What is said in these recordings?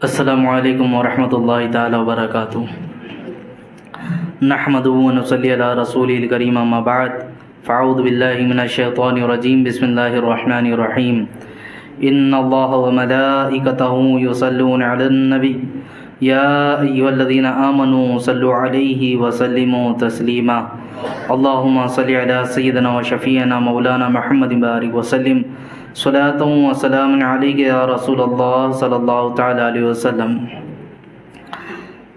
السلام علیکم ورحمۃ اللہ تعالی وبرکاتہ۔ نحمدہ ونصلی علی رسول الکریم، اما بعد فاعوذ باللہ من الشیطان الرجیم، بسم اللہ الرحمن الرحیم۔ ان اللہ وملائکتہ یصلون علی النبی یا ایھا الذین آمنوا صلوا علیہ وسلموا تسلیما۔ اللہم صل علی سیدنا وشفیعنا مولانا محمد بارک وسلم، صلاۃ و سلام علیک یا رسول اللہ صلی اللہ تعالیٰ علیہ وسلم۔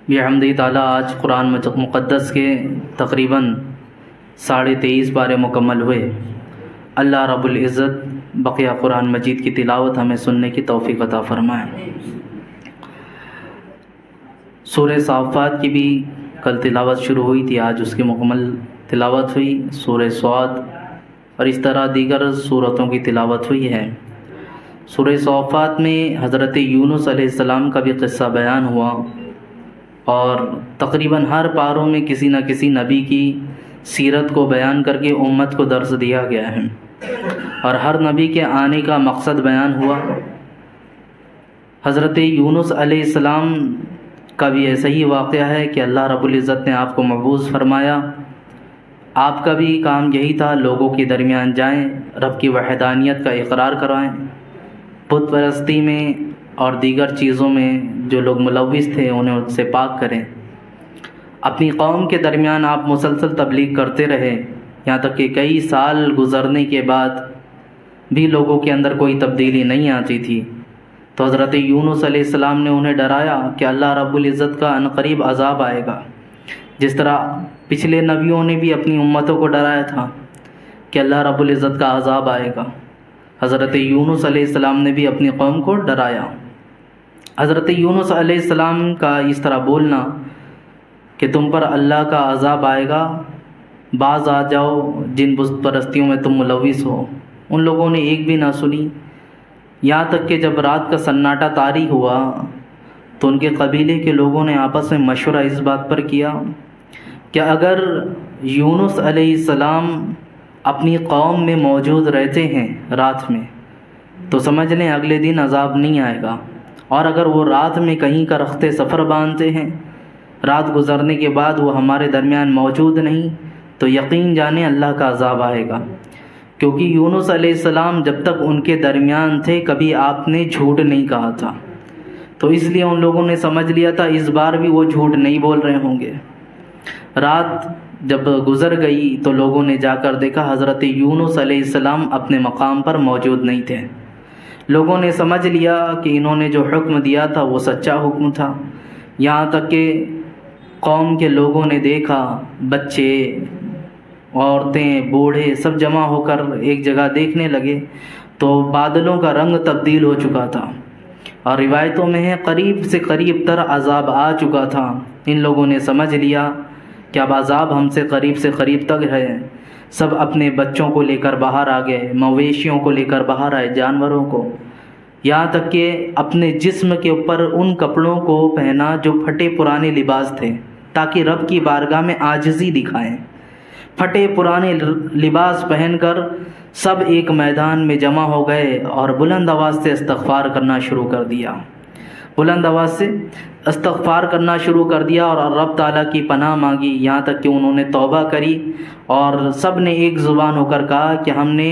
بحمد تعالیٰ آج قرآن مقدس کے تقریباً 23.5 پارے مکمل ہوئے۔ اللہ رب العزت بقیہ قرآن مجید کی تلاوت ہمیں سننے کی توفیق عطا فرمائے۔ سورہ صافات کی بھی کل تلاوت شروع ہوئی تھی، آج اس کی مکمل تلاوت ہوئی۔ سورہ صاد اور اس طرح دیگر سورتوں کی تلاوت ہوئی ہے۔ سورہ صافات میں حضرت یونس علیہ السلام کا بھی قصہ بیان ہوا، اور تقریباً ہر پاروں میں کسی نہ کسی نبی کی سیرت کو بیان کر کے امت کو درس دیا گیا ہے، اور ہر نبی کے آنے کا مقصد بیان ہوا۔ حضرت یونس علیہ السلام کا بھی ایسا ہی واقعہ ہے کہ اللہ رب العزت نے آپ کو مبعوث فرمایا۔ آپ کا بھی کام یہی تھا، لوگوں کے درمیان جائیں، رب کی وحدانیت کا اقرار کرائیں، بت پرستی میں اور دیگر چیزوں میں جو لوگ ملوث تھے انہیں ان سے پاک کریں۔ اپنی قوم کے درمیان آپ مسلسل تبلیغ کرتے رہے، یہاں تک کہ کئی سال گزرنے کے بعد بھی لوگوں کے اندر کوئی تبدیلی نہیں آتی تھی۔ تو حضرت یونس علیہ السلام نے انہیں ڈرایا کہ اللہ رب العزت کا عنقریب عذاب آئے گا، جس طرح پچھلے نبیوں نے بھی اپنی امتوں کو ڈرایا تھا کہ اللہ رب العزت کا عذاب آئے گا۔ حضرت یونس علیہ السلام نے بھی اپنی قوم کو ڈرایا۔ حضرت یونس علیہ السلام کا اس طرح بولنا کہ تم پر اللہ کا عذاب آئے گا، باز آ جاؤ جن بت پرستیوں میں تم ملوث ہو، ان لوگوں نے ایک بھی نہ سنی۔ یہاں تک کہ جب رات کا سناٹا طاری ہوا تو ان کے قبیلے کے لوگوں نے آپس میں مشورہ اس بات پر کیا کہ اگر یونس علیہ السلام اپنی قوم میں موجود رہتے ہیں رات میں تو سمجھ لیں اگلے دن عذاب نہیں آئے گا، اور اگر وہ رات میں کہیں کا رخت سفر باندھتے ہیں، رات گزرنے کے بعد وہ ہمارے درمیان موجود نہیں تو یقین جانیں اللہ کا عذاب آئے گا، کیونکہ یونس علیہ السلام جب تک ان کے درمیان تھے کبھی آپ نے جھوٹ نہیں کہا تھا، تو اس لیے ان لوگوں نے سمجھ لیا تھا اس بار بھی وہ جھوٹ نہیں بول رہے ہوں گے۔ رات جب گزر گئی تو لوگوں نے جا کر دیکھا حضرت یونس علیہ السلام اپنے مقام پر موجود نہیں تھے۔ لوگوں نے سمجھ لیا کہ انہوں نے جو حکم دیا تھا وہ سچا حکم تھا۔ یہاں تک کہ قوم کے لوگوں نے دیکھا، بچے، عورتیں، بوڑھے سب جمع ہو کر ایک جگہ دیکھنے لگے تو بادلوں کا رنگ تبدیل ہو چکا تھا، اور روایتوں میں ہے قریب سے قریب تر عذاب آ چکا تھا۔ ان لوگوں نے سمجھ لیا کہ اب عذاب ہم سے قریب تک ہے۔ سب اپنے بچوں کو لے کر باہر آ گئے، مویشیوں کو لے کر باہر آئے، جانوروں کو، یہاں تک کہ اپنے جسم کے اوپر ان کپڑوں کو پہنا جو پھٹے پرانے لباس تھے، تاکہ رب کی بارگاہ میں عاجزی دکھائیں۔ پھٹے پرانے لباس پہن کر سب ایک میدان میں جمع ہو گئے اور بلند آواز سے استغفار کرنا شروع کر دیا، اور رب تعالیٰ کی پناہ مانگی، یہاں تک کہ انہوں نے توبہ کری، اور سب نے ایک زبان ہو کر کہا کہ ہم نے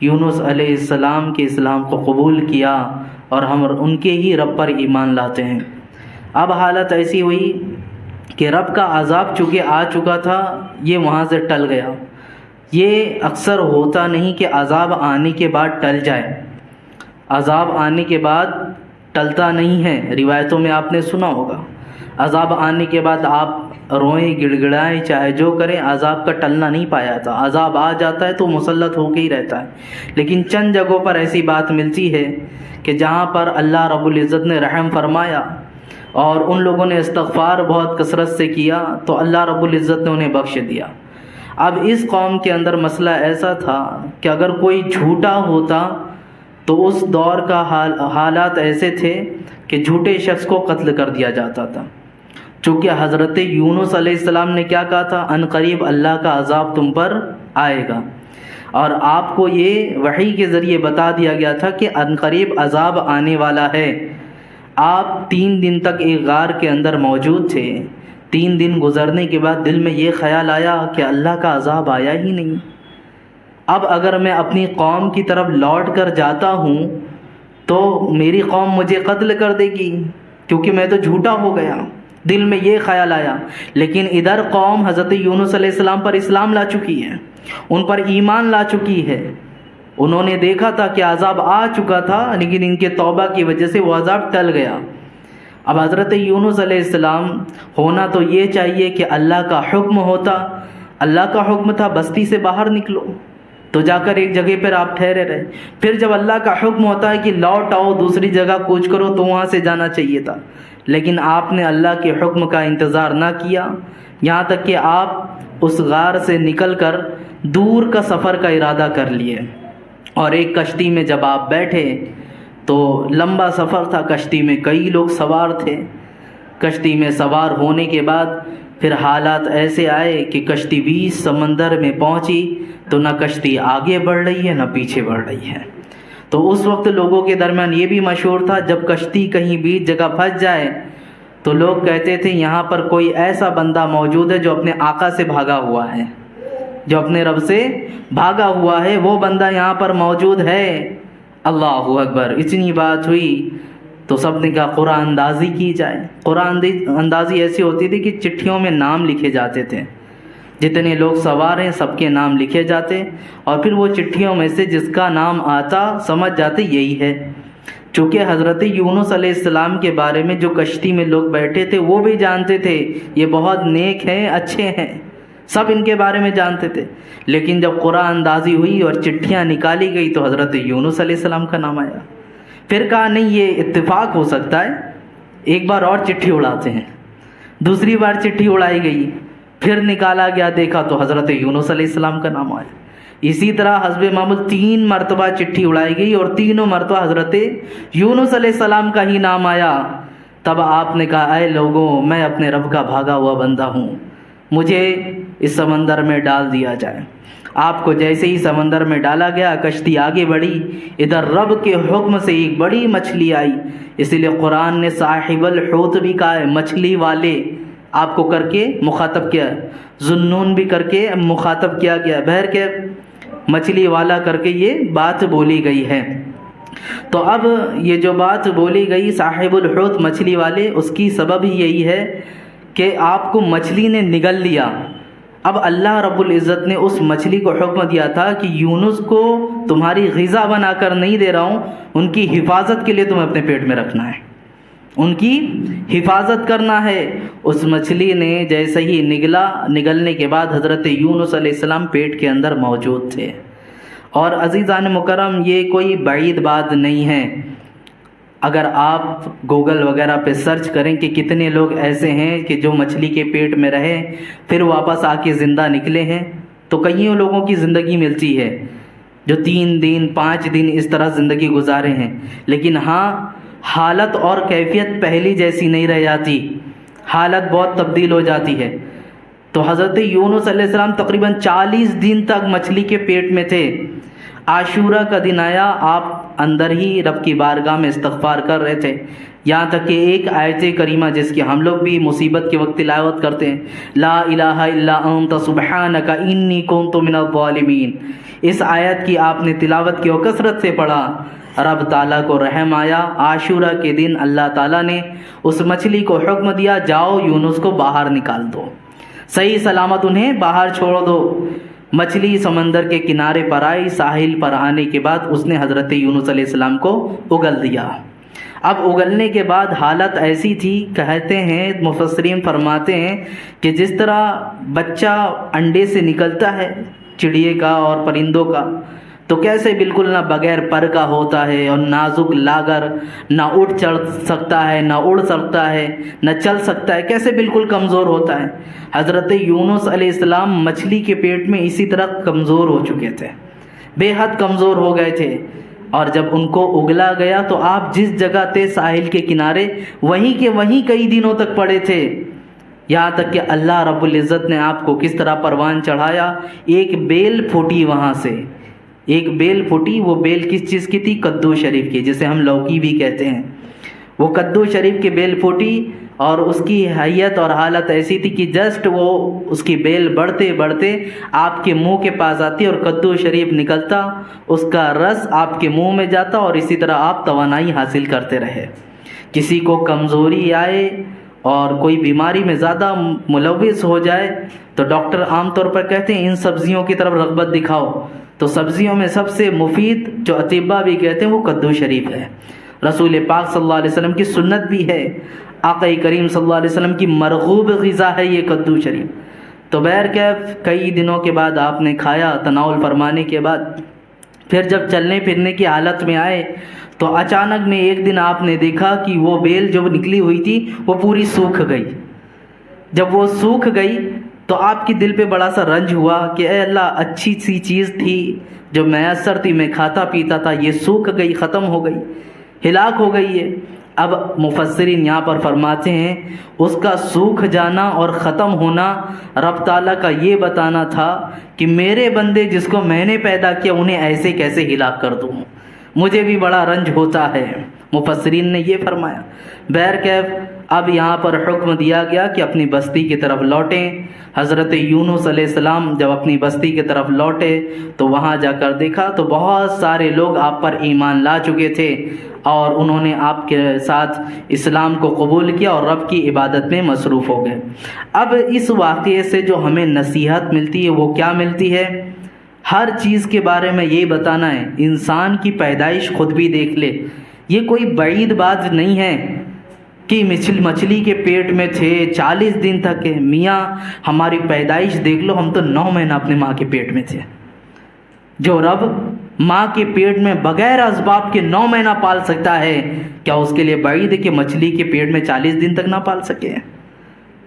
یونس علیہ السلام کے اسلام کو قبول کیا اور ہم ان کے ہی رب پر ایمان لاتے ہیں۔ اب حالت ایسی ہوئی کہ رب کا عذاب چونکہ آ چکا تھا یہ وہاں سے ٹل گیا۔ یہ اکثر ہوتا نہیں کہ عذاب آنے کے بعد ٹل جائے، عذاب آنے کے بعد ٹلتا نہیں ہے۔ روایتوں میں آپ نے سنا ہوگا، عذاب آنے کے بعد آپ روئیں، گڑ گڑائیں، چاہے جو کریں، عذاب کا ٹلنا نہیں پایا تھا۔ عذاب آ جاتا ہے تو مسلط ہو کے ہی رہتا ہے، لیکن چند جگہوں پر ایسی بات ملتی ہے کہ جہاں پر اللہ رب العزت نے رحم فرمایا اور ان لوگوں نے استغفار بہت کثرت سے کیا تو اللہ رب العزت نے انہیں بخش دیا۔ اب اس قوم کے اندر مسئلہ ایسا تھا کہ اگر کوئی جھوٹا ہوتا تو اس دور کا حالات ایسے تھے کہ جھوٹے شخص کو قتل کر دیا جاتا تھا۔ چونکہ حضرت یونس علیہ السلام نے کیا کہا تھا، ان قریب اللہ کا عذاب تم پر آئے گا، اور آپ کو یہ وحی کے ذریعے بتا دیا گیا تھا کہ ان قریب عذاب آنے والا ہے۔ آپ 3 دن تک ایک غار کے اندر موجود تھے. 3 دن گزرنے کے بعد دل میں یہ خیال آیا کہ اللہ کا عذاب آیا ہی نہیں. اب اگر میں اپنی قوم کی طرف لوٹ کر جاتا ہوں تو میری قوم مجھے قتل کر دے گی کیونکہ میں تو جھوٹا ہو گیا. دل میں یہ خیال آیا. لیکن ادھر قوم حضرت یونس علیہ السلام پر اسلام لا چکی ہے، ان پر ایمان لا چکی ہے. انہوں نے دیکھا تھا کہ عذاب آ چکا تھا، لیکن ان کے توبہ کی وجہ سے وہ عذاب ٹل گیا. اب حضرت یونس علیہ السلام ہونا تو یہ چاہیے کہ اللہ کا حکم ہوتا. اللہ کا حکم تھا بستی سے باہر نکلو، تو جا کر ایک جگہ پر آپ ٹھہرے رہے. پھر جب اللہ کا حکم ہوتا ہے کہ لوٹ آؤ دوسری جگہ کوچ کرو، تو وہاں سے جانا چاہیے تھا. لیکن آپ نے اللہ کے حکم کا انتظار نہ کیا، یہاں تک کہ آپ اس غار سے نکل کر دور کا سفر کا ارادہ کر لیے. اور ایک کشتی میں جب آپ بیٹھے تو لمبا سفر تھا، کشتی میں کئی لوگ سوار تھے. کشتی میں سوار ہونے کے بعد پھر حالات ایسے آئے کہ کشتی بیچ سمندر میں پہنچی تو نہ کشتی آگے بڑھ رہی ہے نہ پیچھے بڑھ رہی ہے. تو اس وقت لوگوں کے درمیان یہ بھی مشہور تھا، جب کشتی کہیں بیچ جگہ پھنس جائے تو لوگ کہتے تھے یہاں پر کوئی ایسا بندہ موجود ہے جو اپنے آقا سے بھاگا ہوا ہے، جو اپنے رب سے بھاگا ہوا ہے، وہ بندہ یہاں پر موجود ہے. اللہ اکبر. اتنی بات ہوئی تو سب نے کہا قرآن اندازی کی جائے. قرآن اندازی ایسی ہوتی تھی کہ چٹھیوں میں نام لکھے جاتے تھے، جتنے لوگ سوار ہیں سب کے نام لکھے جاتے، اور پھر وہ چٹھیوں میں سے جس کا نام آتا سمجھ جاتے یہی ہے. چونکہ حضرت یونس علیہ السلام کے بارے میں جو کشتی میں لوگ بیٹھے تھے وہ بھی جانتے تھے یہ بہت نیک ہیں، اچھے ہیں، سب ان کے بارے میں جانتے تھے. لیکن جب قرآن اندازی ہوئی اور چٹھیاں نکالی گئی تو حضرت یونس علیہ السلام کا نام آیا. پھر کہا نہیں یہ اتفاق ہو سکتا ہے، ایک بار اور چٹھی اڑاتے ہیں. دوسری بار چٹھی اڑائی گئی، پھر نکالا گیا، دیکھا تو حضرت یونس علیہ السلام کا نام آیا. اسی طرح حسب معمول 3 مرتبہ چٹھی اڑائی گئی اور تینوں مرتبہ حضرت یونس علیہ السلام کا ہی نام آیا. تب آپ نے کہا اے لوگوں، میں اپنے رب کا بھاگا ہوا بندہ ہوں، مجھے اس سمندر میں ڈال دیا جائے. آپ کو جیسے ہی سمندر میں ڈالا گیا کشتی آگے بڑھی. ادھر رب کے حکم سے ایک بڑی مچھلی آئی، اسی لیے قرآن نے صاحب الحوت بھی کہا ہے، مچھلی والے آپ کو کر کے مخاطب کیا، ذُنُّون بھی کر کے مخاطب کیا گیا، بہر کے مچھلی والا کر کے یہ بات بولی گئی ہے. تو اب یہ جو بات بولی گئی صاحب الحوت مچھلی والے، اس کی سبب ہی یہی ہے کہ آپ کو مچھلی نے نگل لیا. اب اللہ رب العزت نے اس مچھلی کو حکم دیا تھا کہ یونس کو تمہاری غذا بنا کر نہیں دے رہا ہوں، ان کی حفاظت کے لیے تمہیں اپنے پیٹ میں رکھنا ہے، ان کی حفاظت کرنا ہے. اس مچھلی نے جیسے ہی نگلنے کے بعد حضرت یونس علیہ السلام پیٹ کے اندر موجود تھے. اور عزیزان مکرم یہ کوئی بعید بات نہیں ہے. اگر آپ گوگل وغیرہ پہ سرچ کریں کہ کتنے لوگ ایسے ہیں کہ جو مچھلی کے پیٹ میں رہے پھر واپس آ کے زندہ نکلے ہیں، تو کئیوں لوگوں کی زندگی ملتی ہے جو 3 دن 5 دن اس طرح زندگی گزارے ہیں. لیکن ہاں حالت اور کیفیت پہلی جیسی نہیں رہ جاتی، حالت بہت تبدیل ہو جاتی ہے. تو حضرت یونس علیہ السلام تقریباً 40 دن تک مچھلی کے پیٹ میں تھے. عاشورہ کا دن آیا، آپ اندر ہی رب کی بارگاہ میں استغفار کر رہے تھے، یہاں تک کہ ایک آیت کریمہ جس کی ہم لوگ بھی مصیبت کے وقت تلاوت کرتے ہیں، لا الہ الا انت سبحانک انی کنت من الظالمین، اس آیت کی آپ نے تلاوت کی اور کثرت سے پڑھا. رب تعالیٰ کو رحم آیا. عاشورہ کے دن اللہ تعالیٰ نے اس مچھلی کو حکم دیا جاؤ یونس کو باہر نکال دو، صحیح سلامت انہیں باہر چھوڑ دو. مچھلی سمندر کے کنارے پر آئی، ساحل پر آنے کے بعد اس نے حضرت یونس علیہ السلام کو اگل دیا. اب اگلنے کے بعد حالت ایسی تھی، کہتے ہیں مفسرین فرماتے ہیں کہ جس طرح بچہ انڈے سے نکلتا ہے چڑیے کا اور پرندوں کا، تو کیسے بالکل نہ بغیر پر کا ہوتا ہے اور نازک لاگر، نہ اٹھ چڑھ سکتا ہے نہ اڑ سکتا ہے نہ چل سکتا ہے، کیسے بالکل کمزور ہوتا ہے. حضرت یونس علیہ السلام مچھلی کے پیٹ میں اسی طرح کمزور ہو چکے تھے، بے حد کمزور ہو گئے تھے. اور جب ان کو اگلا گیا تو آپ جس جگہ تھے ساحل کے کنارے وہیں کے وہیں کئی دنوں تک پڑے تھے، یہاں تک کہ اللہ رب العزت نے آپ کو کس طرح پروان چڑھایا. ایک بیل پھوٹی وہاں سے، ایک بیل پھوٹی. وہ بیل کس چیز کی تھی؟ کدو شریف کی، جسے ہم لوکی بھی کہتے ہیں. وہ کدو شریف کی بیل پھوٹی اور اس کی حیت اور حالت ایسی تھی کہ جسٹ وہ اس کی بیل بڑھتے بڑھتے آپ کے منہ کے پاس آتی اور کدو شریف نکلتا، اس کا رس آپ کے منہ میں جاتا اور اسی طرح آپ توانائی حاصل کرتے رہے۔ کسی کو کمزوری آئے اور کوئی بیماری میں زیادہ ملوث ہو جائے تو ڈاکٹر عام طور پر کہتے ہیں ان سبزیوں کی طرف رغبت دکھاؤ، تو سبزیوں میں سب سے مفید جو اطباء بھی کہتے ہیں وہ کدو شریف ہے۔ رسول پاک صلی اللہ علیہ وسلم کی سنت بھی ہے، آقا کریم صلی اللہ علیہ وسلم کی مرغوب غذا ہے یہ کدو شریف۔ تو بہرکیف کئی دنوں کے بعد آپ نے کھایا، تناول فرمانے کے بعد پھر جب چلنے پھرنے کی حالت میں آئے تو اچانک میں ایک دن آپ نے دیکھا کہ وہ بیل جو نکلی ہوئی تھی وہ پوری سوکھ گئی۔ جب وہ سوکھ گئی تو آپ کی دل پہ بڑا سا رنج ہوا کہ اے اللہ، اچھی سی چیز تھی جو میسر تھی، میں کھاتا پیتا تھا، یہ سوکھ گئی، ختم ہو گئی، ہلاک ہو گئی ہے۔ اب مفسرین یہاں پر فرماتے ہیں اس کا سوکھ جانا اور ختم ہونا رب تعالیٰ کا یہ بتانا تھا کہ میرے بندے جس کو میں نے پیدا کیا انہیں ایسے کیسے ہلاک کر دوں، مجھے بھی بڑا رنج ہوتا ہے۔ مفسرین نے یہ فرمایا۔ بہرکیف اب یہاں پر حکم دیا گیا کہ اپنی بستی کی طرف لوٹیں۔ حضرت یونس علیہ السلام جب اپنی بستی کی طرف لوٹے تو وہاں جا کر دیکھا تو بہت سارے لوگ آپ پر ایمان لا چکے تھے اور انہوں نے آپ کے ساتھ اسلام کو قبول کیا اور رب کی عبادت میں مصروف ہو گئے۔ اب اس واقعے سے جو ہمیں نصیحت ملتی ہے وہ کیا ملتی ہے؟ ہر چیز کے بارے میں یہی بتانا ہے، انسان کی پیدائش خود بھی دیکھ لے، یہ کوئی بعید بات نہیں ہے کہ مچھلی کے پیٹ میں تھے 40 دن تک، میاں ہماری پیدائش دیکھ لو، ہم تو 9 مہینہ اپنے ماں کے پیٹ میں تھے۔ جو رب ماں کے پیٹ میں بغیر اسباب کے 9 مہینہ پال سکتا ہے، کیا اس کے لیے بعید ہے کہ مچھلی کے پیٹ میں 40 دن تک نہ پال سکے؟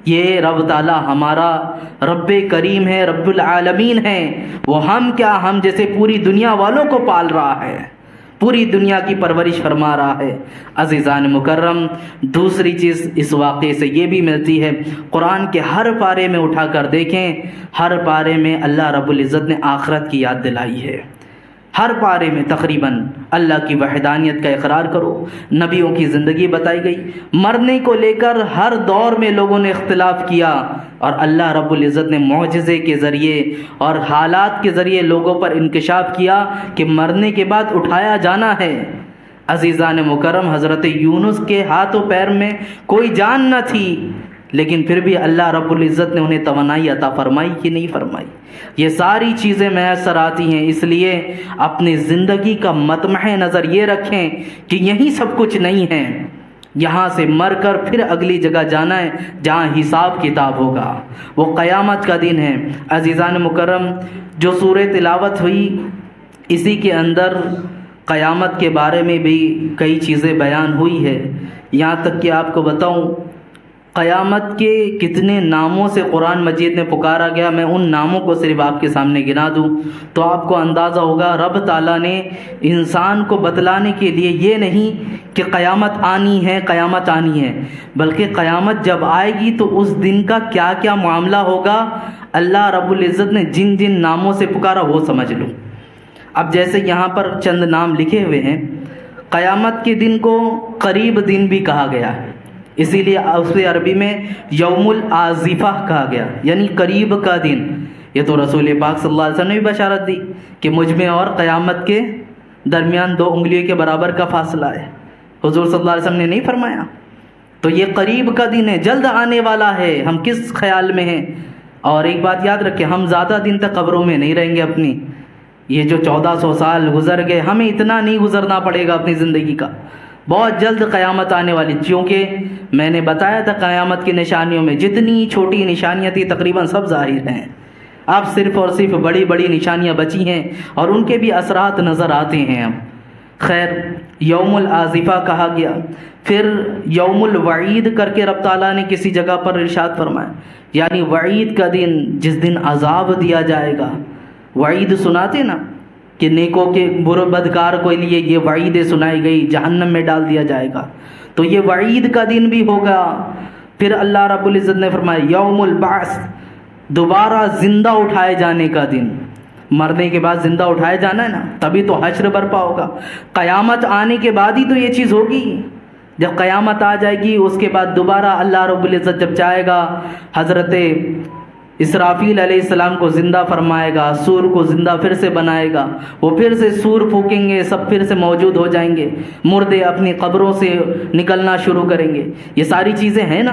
یہ رب تعالیٰ ہمارا رب کریم ہے، رب العالمین ہے، وہ ہم جیسے پوری دنیا والوں کو پال رہا ہے، پوری دنیا کی پرورش فرما رہا ہے۔ عزیزان مکرم، دوسری چیز اس واقعے سے یہ بھی ملتی ہے، قرآن کے ہر پارے میں اٹھا کر دیکھیں، ہر پارے میں اللہ رب العزت نے آخرت کی یاد دلائی ہے۔ ہر پارے میں تقریباً اللہ کی وحدانیت کا اقرار کرو، نبیوں کی زندگی بتائی گئی، مرنے کو لے کر ہر دور میں لوگوں نے اختلاف کیا اور اللہ رب العزت نے معجزے کے ذریعے اور حالات کے ذریعے لوگوں پر انکشاف کیا کہ مرنے کے بعد اٹھایا جانا ہے۔ عزیزان مکرم، حضرت یونس کے ہاتھوں پیر میں کوئی جان نہ تھی، لیکن پھر بھی اللہ رب العزت نے انہیں توانائی عطا فرمائی کہ نہیں فرمائی؟ یہ ساری چیزیں میسر آتی ہیں، اس لیے اپنی زندگی کا مطمع نظر یہ رکھیں کہ یہی سب کچھ نہیں ہے، یہاں سے مر کر پھر اگلی جگہ جانا ہے جہاں حساب کتاب ہوگا، وہ قیامت کا دن ہے۔ عزیزان مکرم، جو سورہ تلاوت ہوئی اسی کے اندر قیامت کے بارے میں بھی کئی چیزیں بیان ہوئی ہے، یہاں تک کہ آپ کو بتاؤں قیامت کے کتنے ناموں سے قرآن مجید میں پکارا گیا، میں ان ناموں کو صرف آپ کے سامنے گنا دوں تو آپ کو اندازہ ہوگا رب تعالیٰ نے انسان کو بتلانے کے لیے یہ نہیں کہ قیامت آنی ہے، قیامت آنی ہے، بلکہ قیامت جب آئے گی تو اس دن کا کیا کیا معاملہ ہوگا، اللہ رب العزت نے جن جن ناموں سے پکارا وہ سمجھ لو۔ اب جیسے یہاں پر چند نام لکھے ہوئے ہیں، قیامت کے دن کو قریب دن بھی کہا گیا ہے، اسی لیے اسے عربی میں یوم العازفہ کہا گیا، یعنی قریب کا دن۔ یہ تو رسول پاک صلی اللہ علیہ وسلم نے بھی بشارت دی کہ مجھ میں اور قیامت کے درمیان 2 انگلیوں کے برابر کا فاصلہ ہے، حضور صلی اللہ علیہ وسلم نے نہیں فرمایا؟ تو یہ قریب کا دن ہے، جلد آنے والا ہے، ہم کس خیال میں ہیں؟ اور ایک بات یاد رکھیں، ہم زیادہ دن تک قبروں میں نہیں رہیں گے اپنی، یہ جو 1400 سال گزر گئے ہمیں اتنا نہیں گزرنا پڑے گا اپنی زندگی کا، بہت جلد قیامت آنے والی، کیونکہ میں نے بتایا تھا قیامت کی نشانیوں میں جتنی چھوٹی نشانیاں تھیں تقریباً سب ظاہر ہیں، اب صرف اور صرف بڑی بڑی نشانیاں بچی ہیں اور ان کے بھی اثرات نظر آتے ہیں۔ اب خیر، یوم العازفہ کہا گیا، پھر یوم الوعید کر کے رب تعالیٰ نے کسی جگہ پر ارشاد فرمایا، یعنی وعید کا دن، جس دن عذاب دیا جائے گا۔ وعید سناتے نا کہ نیکوں کے برے بدکار کو لیے یہ وعیدیں سنائی گئی، جہنم میں ڈال دیا جائے گا، تو یہ وعید کا دن بھی ہوگا۔ پھر اللہ رب العزت نے فرمایا یوم البعث، دوبارہ زندہ اٹھائے جانے کا دن، مرنے کے بعد زندہ اٹھائے جانا ہے نا، تبھی تو حشر برپا ہوگا، قیامت آنے کے بعد ہی تو یہ چیز ہوگی۔ جب قیامت آ جائے گی اس کے بعد دوبارہ اللہ رب العزت جب چاہے گا حضرت اسرافیل علیہ السلام کو زندہ فرمائے گا، سور کو زندہ پھر سے بنائے گا، وہ پھر سے سور پھونکیں گے، سب پھر سے موجود ہو جائیں گے، مردے اپنی قبروں سے نکلنا شروع کریں گے. یہ ساری چیزیں ہیں نا.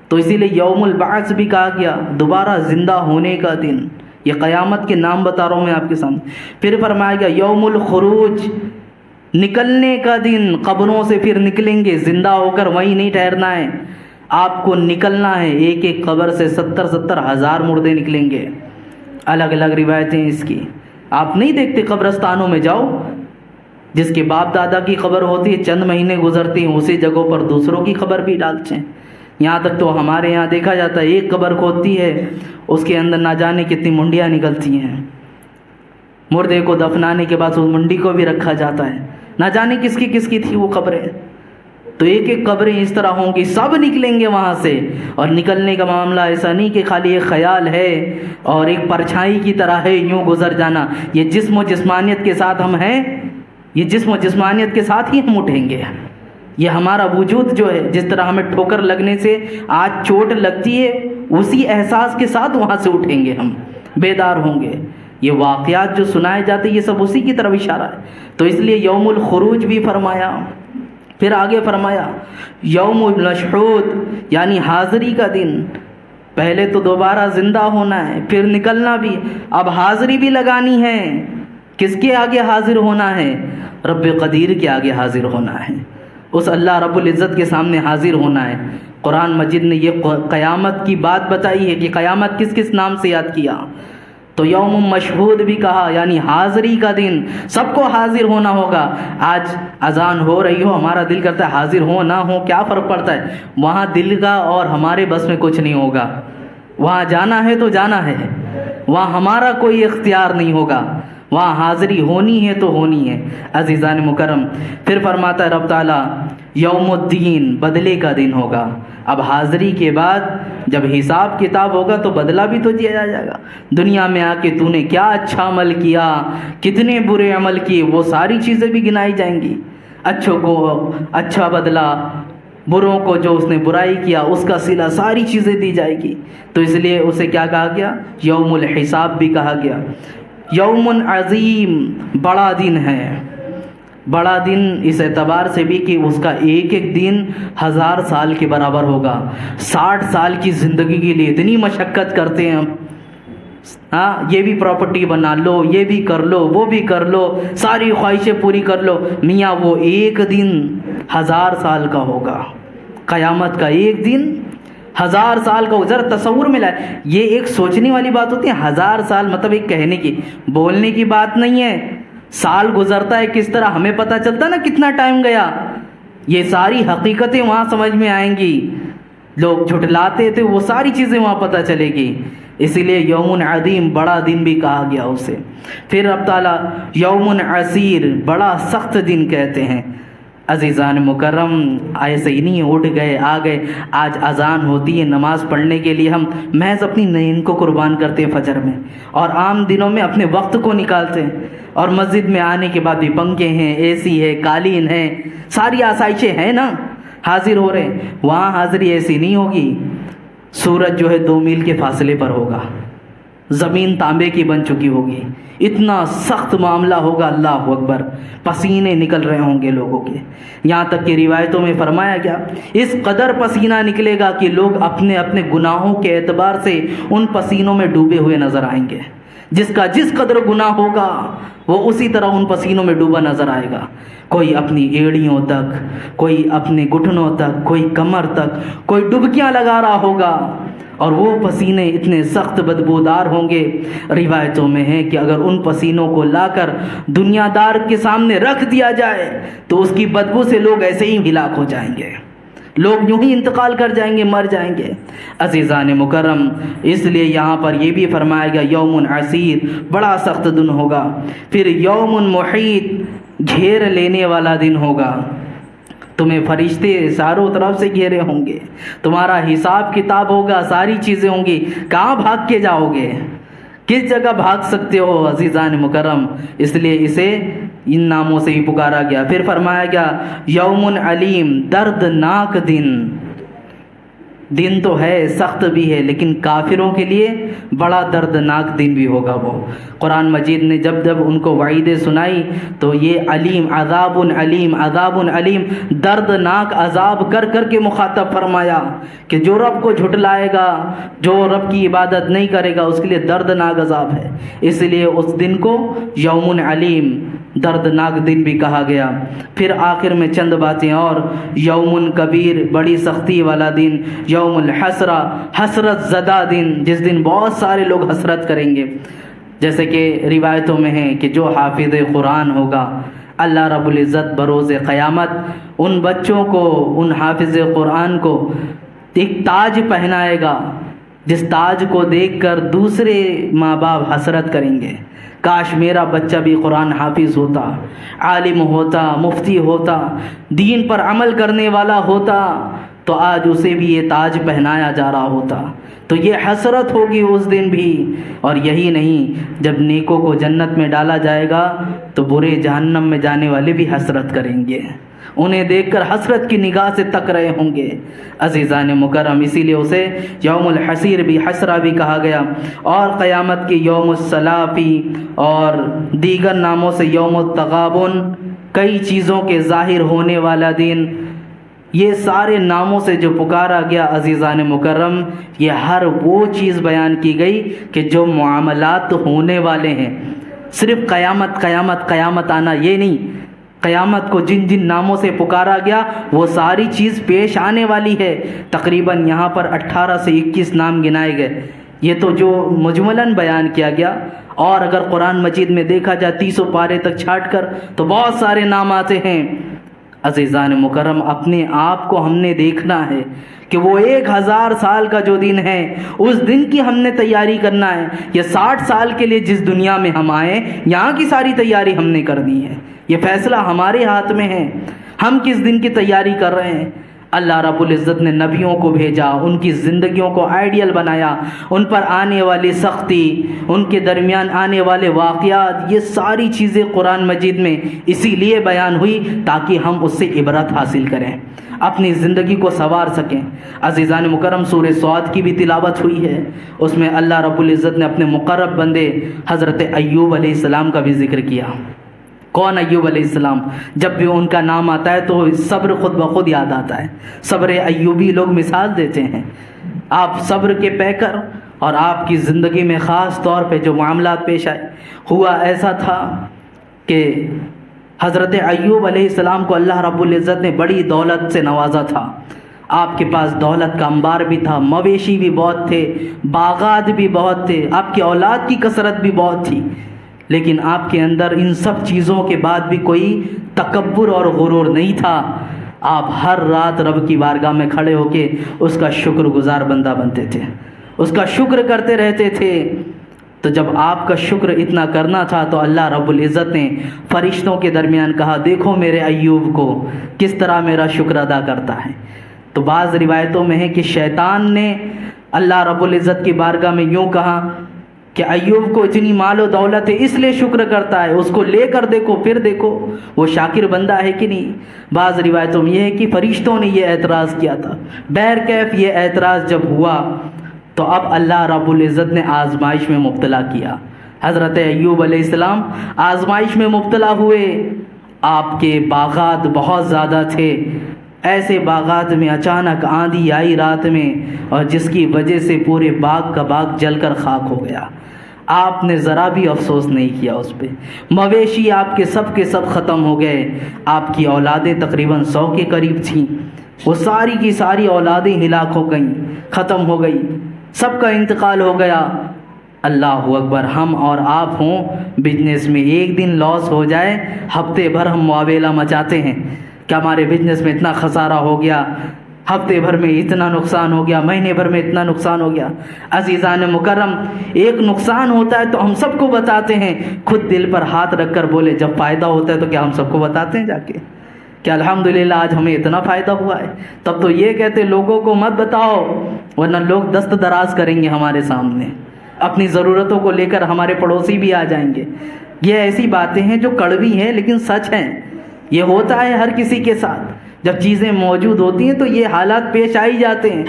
تو اسی لیے یوم البعث بھی کہا گیا، دوبارہ زندہ ہونے کا دن. یہ قیامت کے نام بتا رہا ہوں میں آپ کے سامنے. پھر فرمایا گیا یوم الخروج، نکلنے کا دن. قبروں سے پھر نکلیں گے، زندہ ہو کر وہیں نہیں ٹھہرنا ہے، آپ کو نکلنا ہے. ایک ایک قبر سے 70 ہزار مردے نکلیں گے. الگ الگ روایتیں اس کی. آپ نہیں دیکھتے قبرستانوں میں جاؤ، جس کے باپ دادا کی قبر ہوتی ہے، چند مہینے گزرتی ہیں اسی جگہوں پر دوسروں کی قبر بھی ڈالتے ہیں. یہاں تک تو ہمارے یہاں دیکھا جاتا ہے ایک قبر کھودتی ہے، اس کے اندر نہ جانے کتنی منڈیاں نکلتی ہیں. مردے کو دفنانے کے بعد اس منڈی کو بھی رکھا جاتا ہے، نہ جانے کس کی تھی وہ قبریں. تو ایک ایک قبریں اس طرح ہوں گی، سب نکلیں گے وہاں سے. اور نکلنے کا معاملہ ایسا نہیں کہ خالی ایک خیال ہے اور ایک پرچھائی کی طرح ہے یوں گزر جانا. یہ جسم و جسمانیت کے ساتھ ہم ہیں، یہ جسم و جسمانیت کے ساتھ ہی ہم اٹھیں گے. یہ ہمارا وجود جو ہے، جس طرح ہمیں ٹھوکر لگنے سے آج چوٹ لگتی ہے، اسی احساس کے ساتھ وہاں سے اٹھیں گے، ہم بیدار ہوں گے. یہ واقعات جو سنائے جاتے یہ سب اسی کی طرف اشارہ ہے. تو اس لیے یوم الخروج بھی فرمایا. پھر آگے فرمایا یوم المشہود، یعنی حاضری کا دن. پہلے تو دوبارہ زندہ ہونا ہے، پھر نکلنا بھی، اب حاضری بھی لگانی ہے. کس کے آگے حاضر ہونا ہے؟ رب قدیر کے آگے حاضر ہونا ہے. اس اللہ رب العزت کے سامنے حاضر ہونا ہے. قرآن مجید نے یہ قیامت کی بات بتائی ہے کہ قیامت کس کس نام سے یاد کیا. تو یوم مشہود بھی کہا، یعنی حاضری کا دن. سب کو حاضر ہونا ہوگا. آج اذان ہو رہی ہو، ہمارا دل کرتا ہے حاضر ہو نہ ہو کیا فرق پڑتا ہے. وہاں دل کا اور ہمارے بس میں کچھ نہیں ہوگا. وہاں جانا ہے تو جانا ہے، وہاں ہمارا کوئی اختیار نہیں ہوگا. وہاں حاضری ہونی ہے تو ہونی ہے. عزیزان مکرم، پھر فرماتا ہے رب تعالیٰ یوم الدین، بدلے کا دن ہوگا. اب حاضری کے بعد جب حساب کتاب ہوگا تو بدلہ بھی تو دیا جائے گا. دنیا میں آ کے تو نے کیا اچھا عمل کیا، کتنے برے عمل کیے، وہ ساری چیزیں بھی گنائی جائیں گی. اچھوں کو اچھا بدلہ، بروں کو جو اس نے برائی کیا اس کا صلہ، ساری چیزیں دی جائے گی. تو اس لیے اسے کیا کہا گیا؟ یوم الحساب بھی کہا گیا. یوم عظیم، بڑا دن ہے. بڑا دن اس اعتبار سے بھی کہ اس کا ایک ایک دن 1000 سال کے برابر ہوگا. 60 سال کی زندگی کے لیے اتنی مشقت کرتے ہیں ہم. ہاں، یہ بھی پراپرٹی بنا لو، یہ بھی کر لو، وہ بھی کر لو، ساری خواہشیں پوری کر لو. میاں وہ ایک دن 1000 سال کا ہوگا. قیامت کا ایک دن 1000 سال کا. ذرا تصور میں لائے. یہ ایک سوچنے والی بات ہوتی ہے. 1000 سال مطلب ایک کہنے کی، بولنے کی بات نہیں ہے. سال گزرتا ہے کس طرح ہمیں پتہ چلتا نا کتنا ٹائم گیا. یہ ساری حقیقتیں وہاں سمجھ میں آئیں گی. لوگ جھٹلاتے تھے، وہ ساری چیزیں وہاں پتہ چلے گی. اسی لیے یوم عظیم، بڑا دن بھی کہا گیا اسے. پھر اب تعالیٰ یوم عسیر، بڑا سخت دن کہتے ہیں. عزیزان مکرم، ایسے ہی نہیں اٹھ گئے آ گئے. آج اذان ہوتی ہے نماز پڑھنے کے لیے، ہم محض اپنی نیند کو قربان کرتے ہیں فجر میں، اور عام دنوں میں اپنے وقت کو نکالتے ہیں. اور مسجد میں آنے کے بعد بھی پنکھے ہیں، اے سی ہے، قالین ہے، ساری آسائشیں ہیں نا، حاضر ہو رہے ہیں. وہاں حاضری ایسی نہیں ہوگی. سورج جو ہے 2 میل کے فاصلے پر ہوگا، زمین تانبے کی بن چکی ہوگی. اتنا سخت معاملہ ہوگا، اللہ اکبر. پسینے نکل رہے ہوں گے لوگوں کے. یہاں تک کہ روایتوں میں فرمایا گیا اس قدر پسینہ نکلے گا کہ لوگ اپنے اپنے گناہوں کے اعتبار سے ان پسینوں میں ڈوبے ہوئے نظر آئیں گے. جس کا جس قدر گناہ ہوگا وہ اسی طرح ان پسینوں میں ڈوبا نظر آئے گا. کوئی اپنی ایڑیوں تک، کوئی اپنے گھٹنوں تک، کوئی کمر تک، کوئی ڈبکیاں لگا رہا ہوگا. اور وہ پسینے اتنے سخت بدبودار ہوں گے. روایتوں میں ہے کہ اگر ان پسینوں کو لا کر دنیا دار کے سامنے رکھ دیا جائے تو اس کی بدبو سے لوگ ایسے ہی ہلاک ہو جائیں گے. لوگ یوں ہی انتقال کر جائیں گے، مر جائیں گے. عزیزان مکرم، اس لیے یہاں پر یہ بھی فرمایا گیا یوم عسیر، بڑا سخت دن ہوگا. پھر یوم محیط، گھیر لینے والا دن ہوگا. تمہیں فرشتے چاروں طرف سے گھیرے ہوں گے، تمہارا حساب کتاب ہوگا، ساری چیزیں ہوں گی. کہاں بھاگ کے جاؤ گے؟ کس جگہ بھاگ سکتے ہو عزیزان مکرم؟ اس لیے اسے ان ناموں سے ہی پکارا گیا۔ پھر فرمایا گیا یوم علیم، دردناک دن تو ہے، سخت بھی ہے، لیکن کافروں کے لیے بڑا دردناک دن بھی ہوگا وہ۔ قرآن مجید نے جب ان کو وعیدیں سنائی تو یہ علیم، عذاب علیم، دردناک عذاب کر کے مخاطب فرمایا کہ جو رب کو جھٹلائے گا، جو رب کی عبادت نہیں کرے گا، اس کے لیے دردناک عذاب ہے۔ اس لیے اس دن کو یوم علیم، دردناک دن بھی کہا گیا۔ پھر آخر میں چند باتیں اور، یوم کبیر، بڑی سختی والا دن، یوم الحسرہ، حسرت زدہ دن، جس دن بہت سارے لوگ حسرت کریں گے۔ جیسے کہ روایتوں میں ہے کہ جو حافظ قرآن ہوگا، اللہ رب العزت بروز قیامت ان بچوں کو، ان حافظ قرآن کو ایک تاج پہنائے گا، جس تاج کو دیکھ کر دوسرے ماں باپ حسرت کریں گے، کاش میرا بچہ بھی قرآن حافظ ہوتا، عالم ہوتا، مفتی ہوتا، دین پر عمل کرنے والا ہوتا، تو آج اسے بھی یہ تاج پہنایا جا رہا ہوتا۔ تو یہ حسرت ہوگی اس دن بھی۔ اور یہی نہیں، جب نیکوں کو جنت میں ڈالا جائے گا تو برے جہنم میں جانے والے بھی حسرت کریں گے، انہیں دیکھ کر حسرت کی نگاہ سے تک رہے ہوں گے۔ عزیزان مکرم، اسی لیے اسے یوم الحسیر بھی، حسرہ بھی کہا گیا۔ اور قیامت کی یوم الصلافی اور دیگر ناموں سے یوم التغابن، کئی چیزوں کے ظاہر ہونے والا دن، یہ سارے ناموں سے جو پکارا گیا عزیزان مکرم، یہ ہر وہ چیز بیان کی گئی کہ جو معاملات ہونے والے ہیں۔ صرف قیامت آنا یہ نہیں، قیامت کو جن جن ناموں سے پکارا گیا وہ ساری چیز پیش آنے والی ہے۔ تقریباً یہاں پر 18 سے 21 نام گنائے گئے، یہ تو جو مجملاً بیان کیا گیا، اور اگر قرآن مجید میں دیکھا جائے 30 پارے تک چھانٹ کر تو بہت سارے نام آتے ہیں۔ عزیزان مکرم، اپنے آپ کو ہم نے دیکھنا ہے کہ وہ 1000 سال کا جو دن ہے، اس دن کی ہم نے تیاری کرنا ہے۔ یہ 60 سال کے لیے جس دنیا میں ہم آئے، یہاں کی ساری تیاری ہم نے کر دی ہے، یہ فیصلہ ہمارے ہاتھ میں ہے، ہم کس دن کی تیاری کر رہے ہیں۔ اللہ رب العزت نے نبیوں کو بھیجا، ان کی زندگیوں کو آئیڈیل بنایا، ان پر آنے والی سختی، ان کے درمیان آنے والے واقعات، یہ ساری چیزیں قرآن مجید میں اسی لیے بیان ہوئی تاکہ ہم اس سے عبرت حاصل کریں، اپنی زندگی کو سنوار سکیں۔ عزیزان مکرم، سورہ صاد کی بھی تلاوت ہوئی ہے، اس میں اللہ رب العزت نے اپنے مقرب بندے حضرت ایوب علیہ السلام کا بھی ذکر کیا۔ کون ایوب علیہ السلام؟ جب بھی ان کا نام آتا ہے تو صبر خود بخود یاد آتا ہے، صبر ایوبی لوگ مثال دیتے ہیں۔ آپ صبر کے پیکر، اور آپ کی زندگی میں خاص طور پہ جو معاملات پیش آئے، ہوا ایسا تھا کہ حضرت ایوب علیہ السلام کو اللہ رب العزت نے بڑی دولت سے نوازا تھا۔ آپ کے پاس دولت کا انبار بھی تھا، مویشی بھی بہت تھے، باغات بھی بہت تھے، آپ کی اولاد کی کثرت بھی بہت تھی، لیکن آپ کے اندر ان سب چیزوں کے بعد بھی کوئی تکبر اور غرور نہیں تھا۔ آپ ہر رات رب کی بارگاہ میں کھڑے ہو کے اس کا شکر گزار بندہ بنتے تھے، اس کا شکر کرتے رہتے تھے۔ تو جب آپ کا شکر اتنا کرنا تھا تو اللہ رب العزت نے فرشتوں کے درمیان کہا، دیکھو میرے ایوب کو کس طرح میرا شکر ادا کرتا ہے۔ تو بعض روایتوں میں ہے کہ شیطان نے اللہ رب العزت کی بارگاہ میں یوں کہا کہ ایوب کو اتنی مال و دولت ہے، اس لیے شکر کرتا ہے، اس کو لے کر دیکھو، پھر دیکھو وہ شاکر بندہ ہے کہ نہیں۔ بعض روایتوں میں یہ ہے کہ فرشتوں نے یہ اعتراض کیا تھا۔ بہرکیف یہ اعتراض جب ہوا تو اب اللہ رب العزت نے آزمائش میں مبتلا کیا۔ حضرت ایوب علیہ السلام آزمائش میں مبتلا ہوئے۔ آپ کے باغات بہت زیادہ تھے، ایسے باغات میں اچانک آندھی آئی رات میں، اور جس کی وجہ سے پورے باغ کا باغ جل کر خاک ہو گیا۔ آپ نے ذرا بھی افسوس نہیں کیا اس پہ۔ مویشی آپ کے سب ختم ہو گئے، آپ کی اولادیں تقریباً 100 کے قریب تھیں، وہ ساری کی ساری اولادیں ہلاک ہو گئیں، ختم ہو گئی، سب کا انتقال ہو گیا۔ اللہ اکبر، ہم اور آپ ہوں بزنس میں، ایک دن لاس ہو جائے، ہفتے بھر ہم معاویلا مچاتے ہیں کہ ہمارے بزنس میں اتنا خسارہ ہو گیا، ہفتے بھر میں اتنا نقصان ہو گیا، مہینے بھر میں اتنا نقصان ہو گیا۔ عزیزان مکرم، ایک نقصان ہوتا ہے تو ہم سب کو بتاتے ہیں، خود دل پر ہاتھ رکھ کر بولے، جب فائدہ ہوتا ہے تو کیا ہم سب کو بتاتے ہیں جا کے کہ الحمدللہ آج ہمیں اتنا فائدہ ہوا ہے؟ تب تو یہ کہتے لوگوں کو مت بتاؤ، ورنہ لوگ دست دراز کریں گے ہمارے سامنے، اپنی ضرورتوں کو لے کر ہمارے پڑوسی بھی آ جائیں گے۔ یہ ایسی باتیں ہیں جو کڑوی ہیں لیکن سچ ہیں. یہ ہوتا ہے ہر کسی کے ساتھ. جب چیزیں موجود ہوتی ہیں تو یہ حالات پیش آ ہی جاتے ہیں.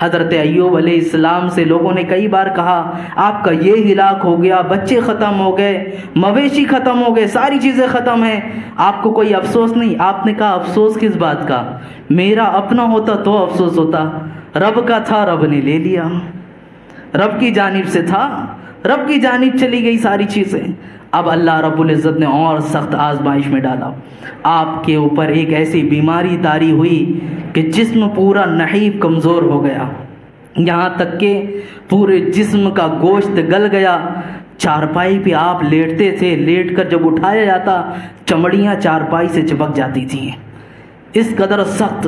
حضرت ایوب علیہ السلام سے لوگوں نے کئی بار کہا آپ کا یہ ہلاک ہو گیا، بچے ختم ہو گئے، مویشی ختم ہو گئے، ساری چیزیں ختم ہیں، آپ کو کوئی افسوس نہیں؟ آپ نے کہا افسوس کس بات کا؟ میرا اپنا ہوتا تو افسوس ہوتا، رب کا تھا، رب نے لے لیا. رب کی جانب سے تھا، رب کی جانب چلی گئی ساری چیزیں. اب اللہ رب العزت نے اور سخت آزمائش میں ڈالا. آپ کے اوپر ایک ایسی بیماری طاری ہوئی کہ جسم پورا نحیف کمزور ہو گیا، یہاں تک کہ پورے جسم کا گوشت گل گیا. چارپائی پہ آپ لیٹتے تھے، لیٹ کر جب اٹھایا جاتا چمڑیاں چارپائی سے چپک جاتی تھیں، اس قدر سخت.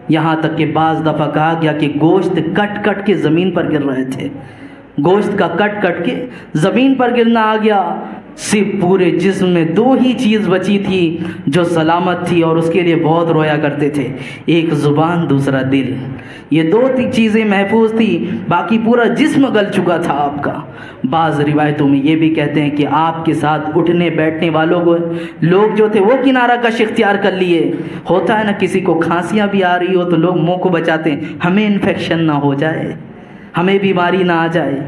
یہاں تک کہ بعض دفعہ کہا گیا کہ گوشت کٹ کٹ کے زمین پر گر رہے تھے، گوشت کا کٹ کٹ کے زمین پر گرنا آ گیا. صرف پورے جسم میں دو ہی چیز بچی تھی جو سلامت تھی اور اس کے لیے بہت رویا کرتے تھے، ایک زبان، دوسرا دل. یہ دو چیزیں محفوظ تھی، باقی پورا جسم گل چکا تھا آپ کا. بعض روایتوں میں یہ بھی کہتے ہیں کہ آپ کے ساتھ اٹھنے بیٹھنے والوں کو لوگ جو تھے وہ کنارہ کش اختیار کر لیے. ہوتا ہے نا کسی کو کھانسیاں بھی آ رہی ہو تو لوگ منہ کو بچاتے ہیں، ہمیں انفیکشن نہ ہو جائے، ہمیں بیماری نہ آ جائے.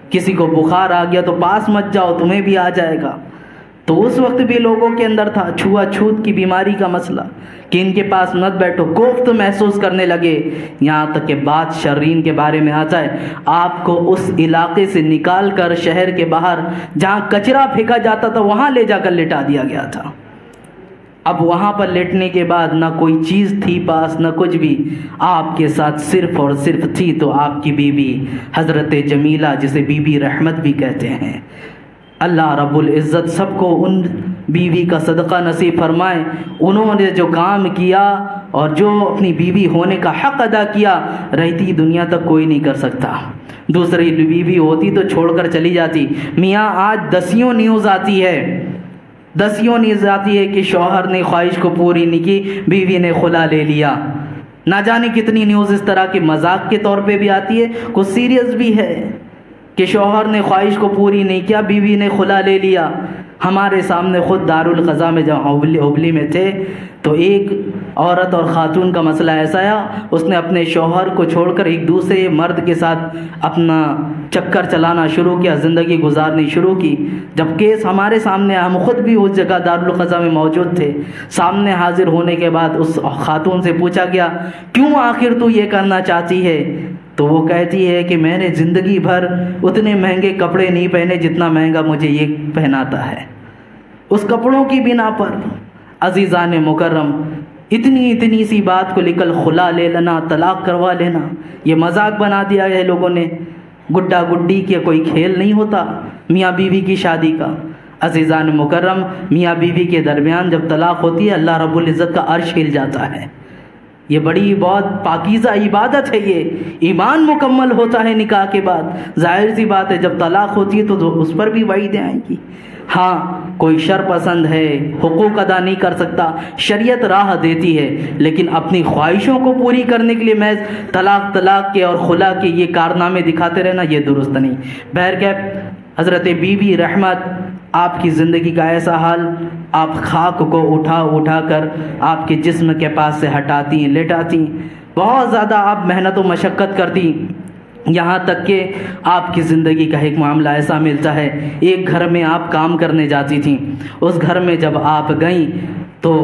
کسی کو بخار آ گیا تو پاس مت جاؤ، تمہیں بھی آ جائے گا. تو اس وقت بھی لوگوں کے اندر تھا چھوا چھوت کی بیماری کا مسئلہ کہ ان کے پاس مت بیٹھو، کوفت محسوس کرنے لگے. یہاں تک کہ بات شرین کے بارے میں آتا ہے، آپ کو اس علاقے سے نکال کر شہر کے باہر جہاں کچرا پھینکا جاتا تھا وہاں لے جا کر لٹا دیا گیا تھا. اب وہاں پر لیٹنے کے بعد نہ کوئی چیز تھی پاس، نہ کچھ بھی، آپ کے ساتھ صرف اور صرف تھی تو آپ کی بیوی حضرت جمیلہ، جسے بی بی رحمت بھی کہتے ہیں. اللہ رب العزت سب کو ان بیوی کا صدقہ نصیب فرمائے. انہوں نے جو کام کیا اور جو اپنی بیوی ہونے کا حق ادا کیا، رہتی دنیا تک کوئی نہیں کر سکتا. دوسری بیوی ہوتی تو چھوڑ کر چلی جاتی. میاں آج دسیوں نیوز آتی ہے کہ شوہر نے خواہش کو پوری نہیں کی، بیوی نے خلا لے لیا. نہ جانے کتنی نیوز اس طرح کے مذاق کے طور پہ بھی آتی ہے، کچھ سیریس بھی ہے کہ شوہر نے خواہش کو پوری نہیں کیا، بیوی نے خلا لے لیا. ہمارے سامنے خود دارالقضا میں جب ہوبلی میں تھے تو ایک عورت اور خاتون کا مسئلہ ایسا آیا، اس نے اپنے شوہر کو چھوڑ کر ایک دوسرے مرد کے ساتھ اپنا چکر چلانا شروع کیا، زندگی گزارنی شروع کی. جب کیس ہمارے سامنے، ہم خود بھی اس جگہ دارالقضا میں موجود تھے، سامنے حاضر ہونے کے بعد اس خاتون سے پوچھا گیا کیوں آخر تو یہ کرنا چاہتی ہے؟ تو وہ کہتی ہے کہ میں نے زندگی بھر اتنے مہنگے کپڑے نہیں پہنے جتنا مہنگا مجھے یہ پہناتا ہے. اس کپڑوں کی بنا پر عزیزان مکرم اتنی سی بات کو لے کر خلا لے لینا، طلاق کروا لینا، یہ مذاق بنا دیا ہے لوگوں نے. گڈا گڈی کے کوئی کھیل نہیں ہوتا میاں بیوی کی شادی کا. عزیزان مکرم، میاں بیوی کے درمیان جب طلاق ہوتی ہے اللہ رب العزت کا عرش ہل جاتا ہے. یہ بڑی بہت پاکیزہ عبادت ہے، یہ ایمان مکمل ہوتا ہے نکاح کے بعد. ظاہر سی بات ہے جب طلاق ہوتی ہے تو اس پر بھی وعیدیں آئیں گی. ہاں کوئی شر پسند ہے، حقوق ادا نہیں کر سکتا، شریعت راہ دیتی ہے، لیکن اپنی خواہشوں کو پوری کرنے کے لیے محض طلاق کے اور خلا کے یہ کارنامے دکھاتے رہنا یہ درست نہیں. بہرکیف حضرت بی بی رحمت، آپ کی زندگی کا ایسا حال، آپ خاک کو اٹھا کر آپ کے جسم کے پاس سے ہٹاتی، لٹاتی، بہت زیادہ آپ محنت و مشقت کرتی. یہاں تک کہ آپ کی زندگی کا ایک معاملہ ایسا ملتا ہے، ایک گھر میں آپ کام کرنے جاتی تھیں. اس گھر میں جب آپ گئیں تو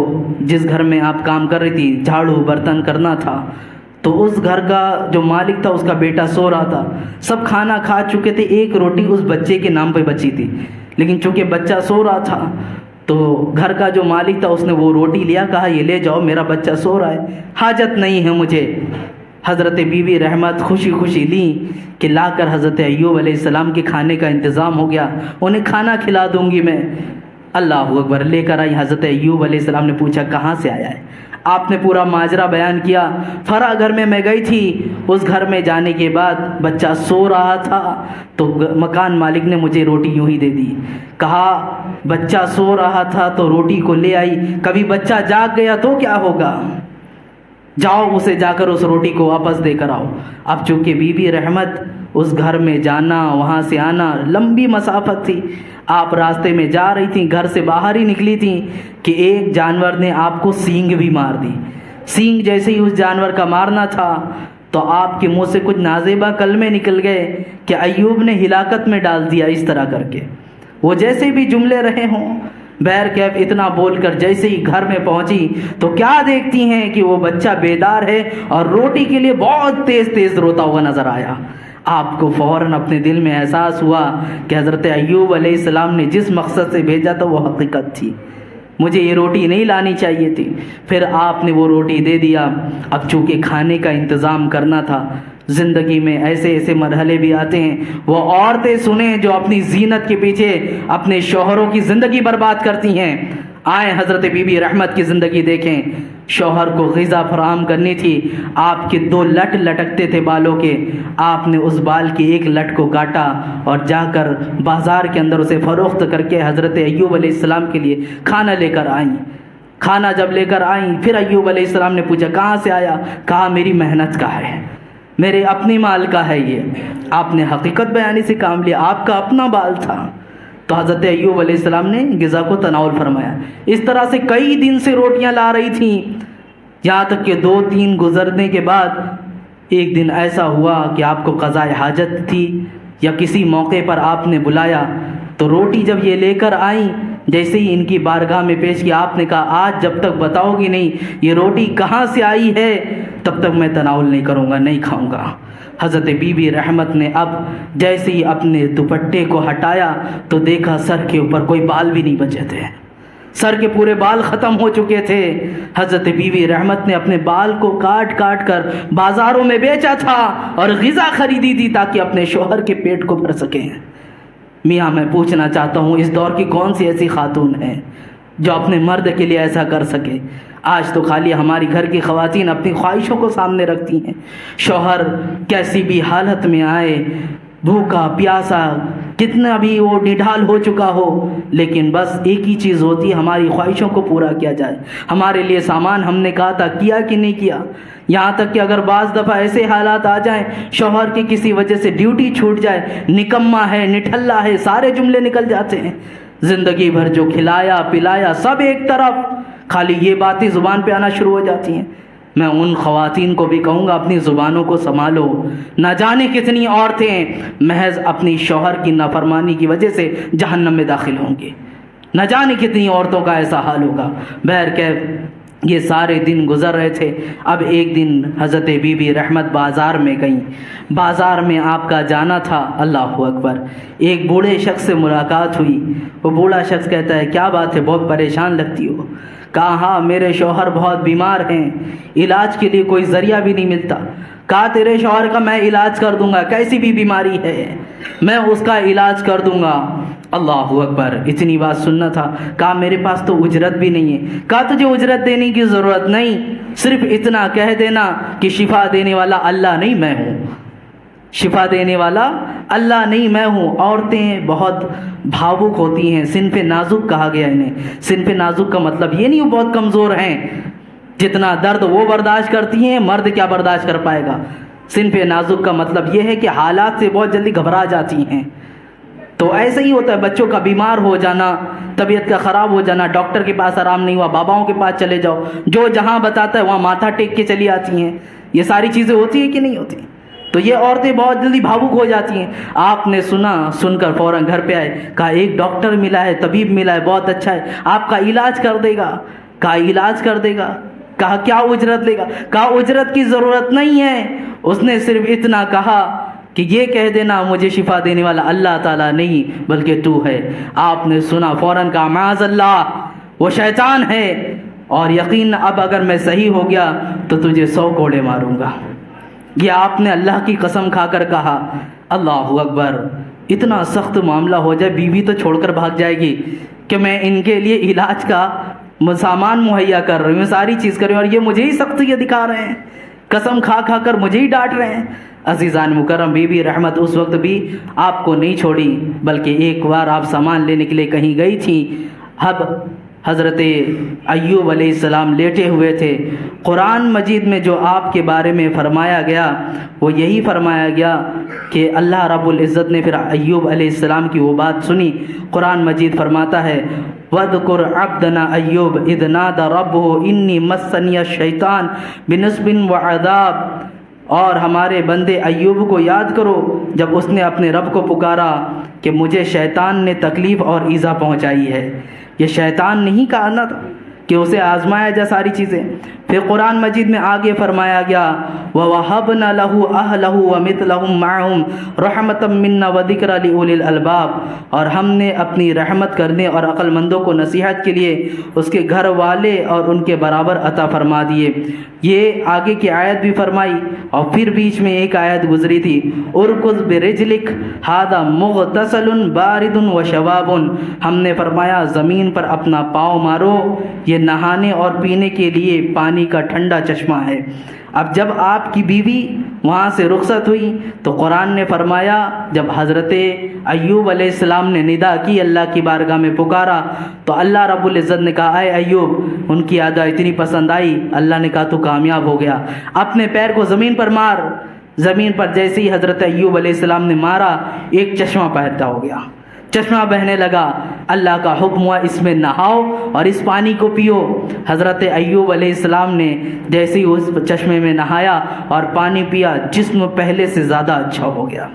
جس گھر میں آپ کام کر رہی تھی جھاڑو برتن کرنا تھا، تو اس گھر کا جو مالک تھا اس کا بیٹا سو رہا تھا. سب کھانا کھا چکے تھے، ایک روٹی اس بچے کے نام پہ بچی تھی، لیکن چونکہ بچہ سو رہا تھا تو گھر کا جو مالک تھا اس نے وہ روٹی لیا، کہا یہ لے جاؤ، میرا بچہ سو رہا ہے، حاجت نہیں ہے مجھے. حضرت بی بی رحمت خوشی لی کہ لا کر حضرت ایوب علیہ السلام کے کھانے کا انتظام ہو گیا، انہیں کھانا کھلا دوں گی میں. اللہ اکبر، لے کر آئی. حضرت ایوب علیہ السلام نے پوچھا کہاں سے آیا ہے؟ آپ نے پورا ماجرا بیان کیا. فرا گھر میں گئی تھی، اس گھر میں جانے کے بعد بچہ سو رہا تھا تو مکان مالک نے مجھے روٹی یوں ہی دے دی. کہا بچہ سو رہا تھا تو روٹی کو لے آئی، کبھی بچہ جاگ گیا تو کیا ہوگا؟ جاؤ اسے جا کر اس روٹی کو واپس دے کر آؤ۔ اب چونکہ بی بی رحمت اس گھر میں جانا وہاں سے آنا لمبی مسافت تھی، آپ راستے میں جا رہی تھیں، گھر سے باہر ہی نکلی تھیں کہ ایک جانور نے آپ کو سینگ بھی مار دی۔ سینگ جیسے ہی اس جانور کا مارنا تھا تو آپ کے منہ سے کچھ نازیبہ کلمے نکل گئے کہ ایوب نے ہلاکت میں ڈال دیا، اس طرح کر کے وہ جیسے بھی جملے رہے ہوں۔ بہرکیف اتنا بول کر جیسے ہی گھر میں پہنچی تو کیا دیکھتی ہیں کہ وہ بچہ بیدار ہے اور روٹی کے لیے بہت تیز تیز روتا ہوا نظر آیا۔ آپ کو فوراً اپنے دل میں احساس ہوا کہ حضرت ایوب علیہ السلام نے جس مقصد سے بھیجا تھا وہ حقیقت تھی، مجھے یہ روٹی نہیں لانی چاہیے تھی۔ پھر آپ نے وہ روٹی دے دیا۔ اب چونکہ کھانے کا انتظام کرنا تھا، زندگی میں ایسے ایسے مرحلے بھی آتے ہیں، وہ عورتیں سنیں جو اپنی زینت کے پیچھے اپنے شوہروں کی زندگی برباد کرتی ہیں۔ آئیں حضرت بی بی رحمت کی زندگی دیکھیں۔ شوہر کو غذا فراہم کرنی تھی، آپ کے 2 لٹ لٹکتے تھے بالوں کے، آپ نے اس بال کی ایک لٹ کو کاٹا اور جا کر بازار کے اندر اسے فروخت کر کے حضرت ایوب علیہ السلام کے لیے کھانا لے کر آئیں۔ کھانا جب لے کر آئیں پھر ایوب علیہ السلام نے پوچھا کہاں سے آیا؟ کہا میری محنت کا ہے، میرے اپنی مال کا ہے یہ۔ آپ نے حقیقت بیانی سے کام لیا، آپ کا اپنا بال تھا۔ تو حضرت ایوب علیہ السلام نے غذا کو تناول فرمایا۔ اس طرح سے کئی دن سے روٹیاں لا رہی تھیں، یہاں تک کہ 2-3 گزرنے کے بعد ایک دن ایسا ہوا کہ آپ کو قضاء حاجت تھی یا کسی موقع پر آپ نے بلایا، تو روٹی جب یہ لے کر آئیں، جیسے ہی ان کی بارگاہ میں پیش کیا، آپ نے کہا آج جب تک بتاؤ گی نہیں یہ روٹی کہاں سے آئی ہے تب تک میں تناول نہیں کروں گا، نہیں کھاؤں گا۔ حضرت بی بی رحمت نے اب جیسے ہی اپنے دوپٹے کو ہٹایا تو دیکھا سر کے اوپر کوئی بال بھی نہیں بچے تھے، سر کے پورے بال ختم ہو چکے تھے۔ حضرت بی بی رحمت نے اپنے بال کو کاٹ کاٹ کر بازاروں میں بیچا تھا اور غذا خریدی تھی تاکہ اپنے شوہر کے پیٹ کو بھر سکیں۔ میاں میں پوچھنا چاہتا ہوں اس دور کی کون سی ایسی خاتون ہے جو اپنے مرد کے لیے ایسا کر سکے؟ آج تو خالی ہماری گھر کی خواتین اپنی خواہشوں کو سامنے رکھتی ہیں، شوہر کیسی بھی حالت میں آئے، بھوکا پیاسا کتنا بھی وہ نڈھال ہو چکا ہو، لیکن بس ایک ہی چیز ہوتی ہے ہماری خواہشوں کو پورا کیا جائے۔ ہمارے لیے سامان ہم نے کہا تھا کیا کہ نہیں کیا، یہاں تک کہ اگر بعض دفعہ ایسے حالات آ جائیں شوہر کی کسی وجہ سے ڈیوٹی چھوٹ جائے، نکما ہے نٹھلا ہے سارے جملے نکل جاتے ہیں۔ زندگی بھر جو کھلایا پلایا سب ایک طرف، خالی یہ باتیں زبان پہ آنا شروع ہو جاتی ہیں۔ میں ان خواتین کو بھی کہوں گا اپنی زبانوں کو سنبھالو، نہ جانے کتنی عورتیں محض اپنی شوہر کی نافرمانی کی وجہ سے جہنم میں داخل ہوں گی، نہ جانے کتنی عورتوں کا ایسا حال ہوگا۔ بہرکیف یہ سارے دن گزر رہے تھے۔ اب ایک دن حضرت بی بی رحمت بازار میں گئیں، بازار میں آپ کا جانا تھا، اللہ اکبر، ایک بوڑھے شخص سے ملاقات ہوئی۔ وہ بوڑھا شخص کہتا ہے کیا بات ہے بہت پریشان لگتی ہو؟ کہا ہاں میرے شوہر بہت بیمار ہیں، علاج کے لیے کوئی ذریعہ بھی نہیں ملتا۔ کہا تیرے شوہر کا میں علاج کر دوں گا، کیسی بھی بیماری ہے میں اس کا علاج کر دوں گا۔ اللہ اکبر، اتنی بات سننا تھا۔ کہا میرے پاس تو اجرت بھی نہیں ہے۔ کہا تجھے اجرت دینے کی ضرورت نہیں، صرف اتنا کہہ دینا کہ شفا دینے والا اللہ نہیں میں ہوں، شفا دینے والا اللہ نہیں میں ہوں۔ عورتیں بہت بھاوک ہوتی ہیں، صنف نازک کہا گیا انہیں۔ صنف نازک کا مطلب یہ نہیں وہ بہت کمزور ہیں، جتنا درد وہ برداشت کرتی ہیں مرد کیا برداشت کر پائے گا۔ صنف نازک کا مطلب یہ ہے کہ حالات سے بہت جلدی گھبرا جاتی ہیں۔ تو ایسا ہی ہوتا ہے، بچوں کا بیمار ہو جانا، طبیعت کا خراب ہو جانا، ڈاکٹر کے پاس آرام نہیں ہوا، باباؤں کے پاس چلے جاؤ، جو جہاں بتاتا ہے وہاں ماتھا ٹیک کے چلی آتی ہیں۔ یہ ساری چیزیں ہوتی ہیں کہ نہیں ہوتی؟ تو یہ عورتیں بہت جلدی بھاوک ہو جاتی ہیں۔ آپ نے سن کر فوراً گھر پہ آئے، کہا ایک ڈاکٹر ملا ہے، طبیب ملا ہے، بہت اچھا ہے، آپ کا علاج کر دے گا۔ کہا علاج کر دے گا؟ کہا کیا اجرت لے گا؟ کہا اجرت کی ضرورت نہیں ہے، اس نے صرف اتنا کہا کہ یہ کہہ دینا مجھے شفا دینے والا اللہ تعالیٰ نہیں بلکہ تو ہے۔ آپ نے سنا فوراً کہا معاذ اللہ وہ شیطان ہے، اور یقین اب اگر میں صحیح ہو گیا تو تجھے 100 کوڑے ماروں گا۔ یہ آپ نے اللہ کی قسم کھا کر کہا۔ اللہ اکبر، اتنا سخت معاملہ ہو جائے بیوی تو چھوڑ کر بھاگ جائے گی کہ میں ان کے لیے علاج کا سامان مہیا کر رہی ہوں، ساری چیز کر رہی ہوں، اور یہ مجھے ہی سختیاں دکھا رہے ہیں، قسم کھا کھا کر مجھے ہی ڈانٹ رہے ہیں۔ عزیزان مکرم، بی بی رحمت اس وقت بھی آپ کو نہیں چھوڑی، بلکہ ایک بار آپ سامان لینے کے لیے کہیں گئی تھی۔ اب حضرت ایوب علیہ السلام لیٹے ہوئے تھے۔ قرآن مجید میں جو آپ کے بارے میں فرمایا گیا وہ یہی فرمایا گیا کہ اللہ رب العزت نے پھر ایوب علیہ السلام کی وہ بات سنی۔ قرآن مجید فرماتا ہے وَاذْكُرْ عَبْدَنَا ایوب اذ نادى رَبُّهُ إِنِّي مَسَّنِيَ الشَّيْطَانُ بِنُصْبٍ وَعَذَابٍ، اور ہمارے بندے ایوب کو یاد کرو جب اس نے اپنے رب کو پکارا کہ مجھے شیطان نے تکلیف اور ایذا پہنچائی ہے۔ یہ شیطان نہیں کہا نا تھا کہ اسے آزمایا جا ساری چیزیں۔ پھر قرآن مجید میں آگے فرمایا گیا وَوَهَبْنَا لَهُ أَهْلَهُ وَمِثْلَهُمْ مَعَهُمْ رَحْمَةً مِنَّا وَذِكْرًا لِأُولِي الْأَلْبَابِ، اور ہم نے اپنی رحمت کرنے اور عقل مندوں کو نصیحت کے لیے اس کے گھر والے اور ان کے برابر عطا فرما دیے۔ یہ آگے کی آیت بھی فرمائی، اور پھر بیچ میں ایک آیت گزری تھی اُرْكُضْ بِرِجْلِكَ هَذَا مُغْتَسَلٌ بَارِدٌ وَشَرَابٌ، ہم نے فرمایا زمین پر اپنا پاؤں مارو، یہ نہانے اور پینے کے لیے پانی کا ٹھنڈا چشمہ ہے۔ اب جب آپ کی بیوی وہاں سے رخصت ہوئی تو قرآن نے فرمایا جب حضرت ایوب علیہ السلام نے ندا کی، اللہ کی بارگاہ میں پکارا، تو اللہ رب العزت نے کہا اے ایوب، ان کی ادا اتنی پسند آئی، اللہ نے کہا تو کامیاب ہو گیا، اپنے پیر کو زمین پر مار۔ زمین پر جیسے ہی حضرت ایوب علیہ السلام نے مارا ایک چشمہ پیدا ہو گیا، چشمہ بہنے لگا۔ اللہ کا حکم ہوا اس میں نہاؤ اور اس پانی کو پیو۔ حضرت ایوب علیہ السلام نے جیسے ہی اس چشمے میں نہایا اور پانی پیا، جسم پہلے سے زیادہ اچھا ہو گیا۔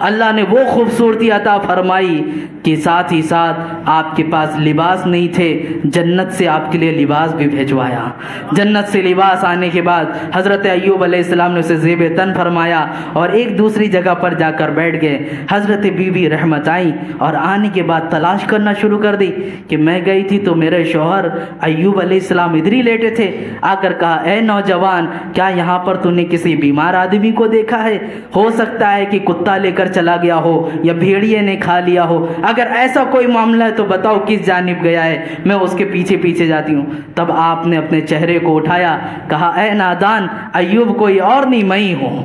اللہ نے وہ خوبصورتی عطا فرمائی کہ ساتھ ہی ساتھ آپ کے پاس لباس نہیں تھے، جنت سے آپ کے لیے لباس بھی بھیجوایا۔ جنت سے لباس آنے کے بعد حضرت ایوب علیہ السلام نے اسے زیب تن فرمایا اور ایک دوسری جگہ پر جا کر بیٹھ گئے۔ حضرت بی بی رحمت آئی اور آنے کے بعد تلاش کرنا شروع کر دی کہ میں گئی تھی تو میرے شوہر ایوب علیہ السلام ادھر ہی لیٹے تھے۔ آ کر کہا اے نوجوان، کیا یہاں پر تو نے کسی بیمار آدمی کو دیکھا ہے؟ ہو سکتا ہے کہ کتا لے کر چلا گیا ہو یا بھیڑیے نے کھا لیا ہو، اگر ایسا کوئی معاملہ ہے تو بتاؤ کس جانب گیا ہے، میں اس کے پیچھے پیچھے جاتی ہوں۔ تب آپ نے اپنے چہرے کو اٹھایا، کہا اے نادان، ایوب کوئی اور نہیں میں ہی ہوں،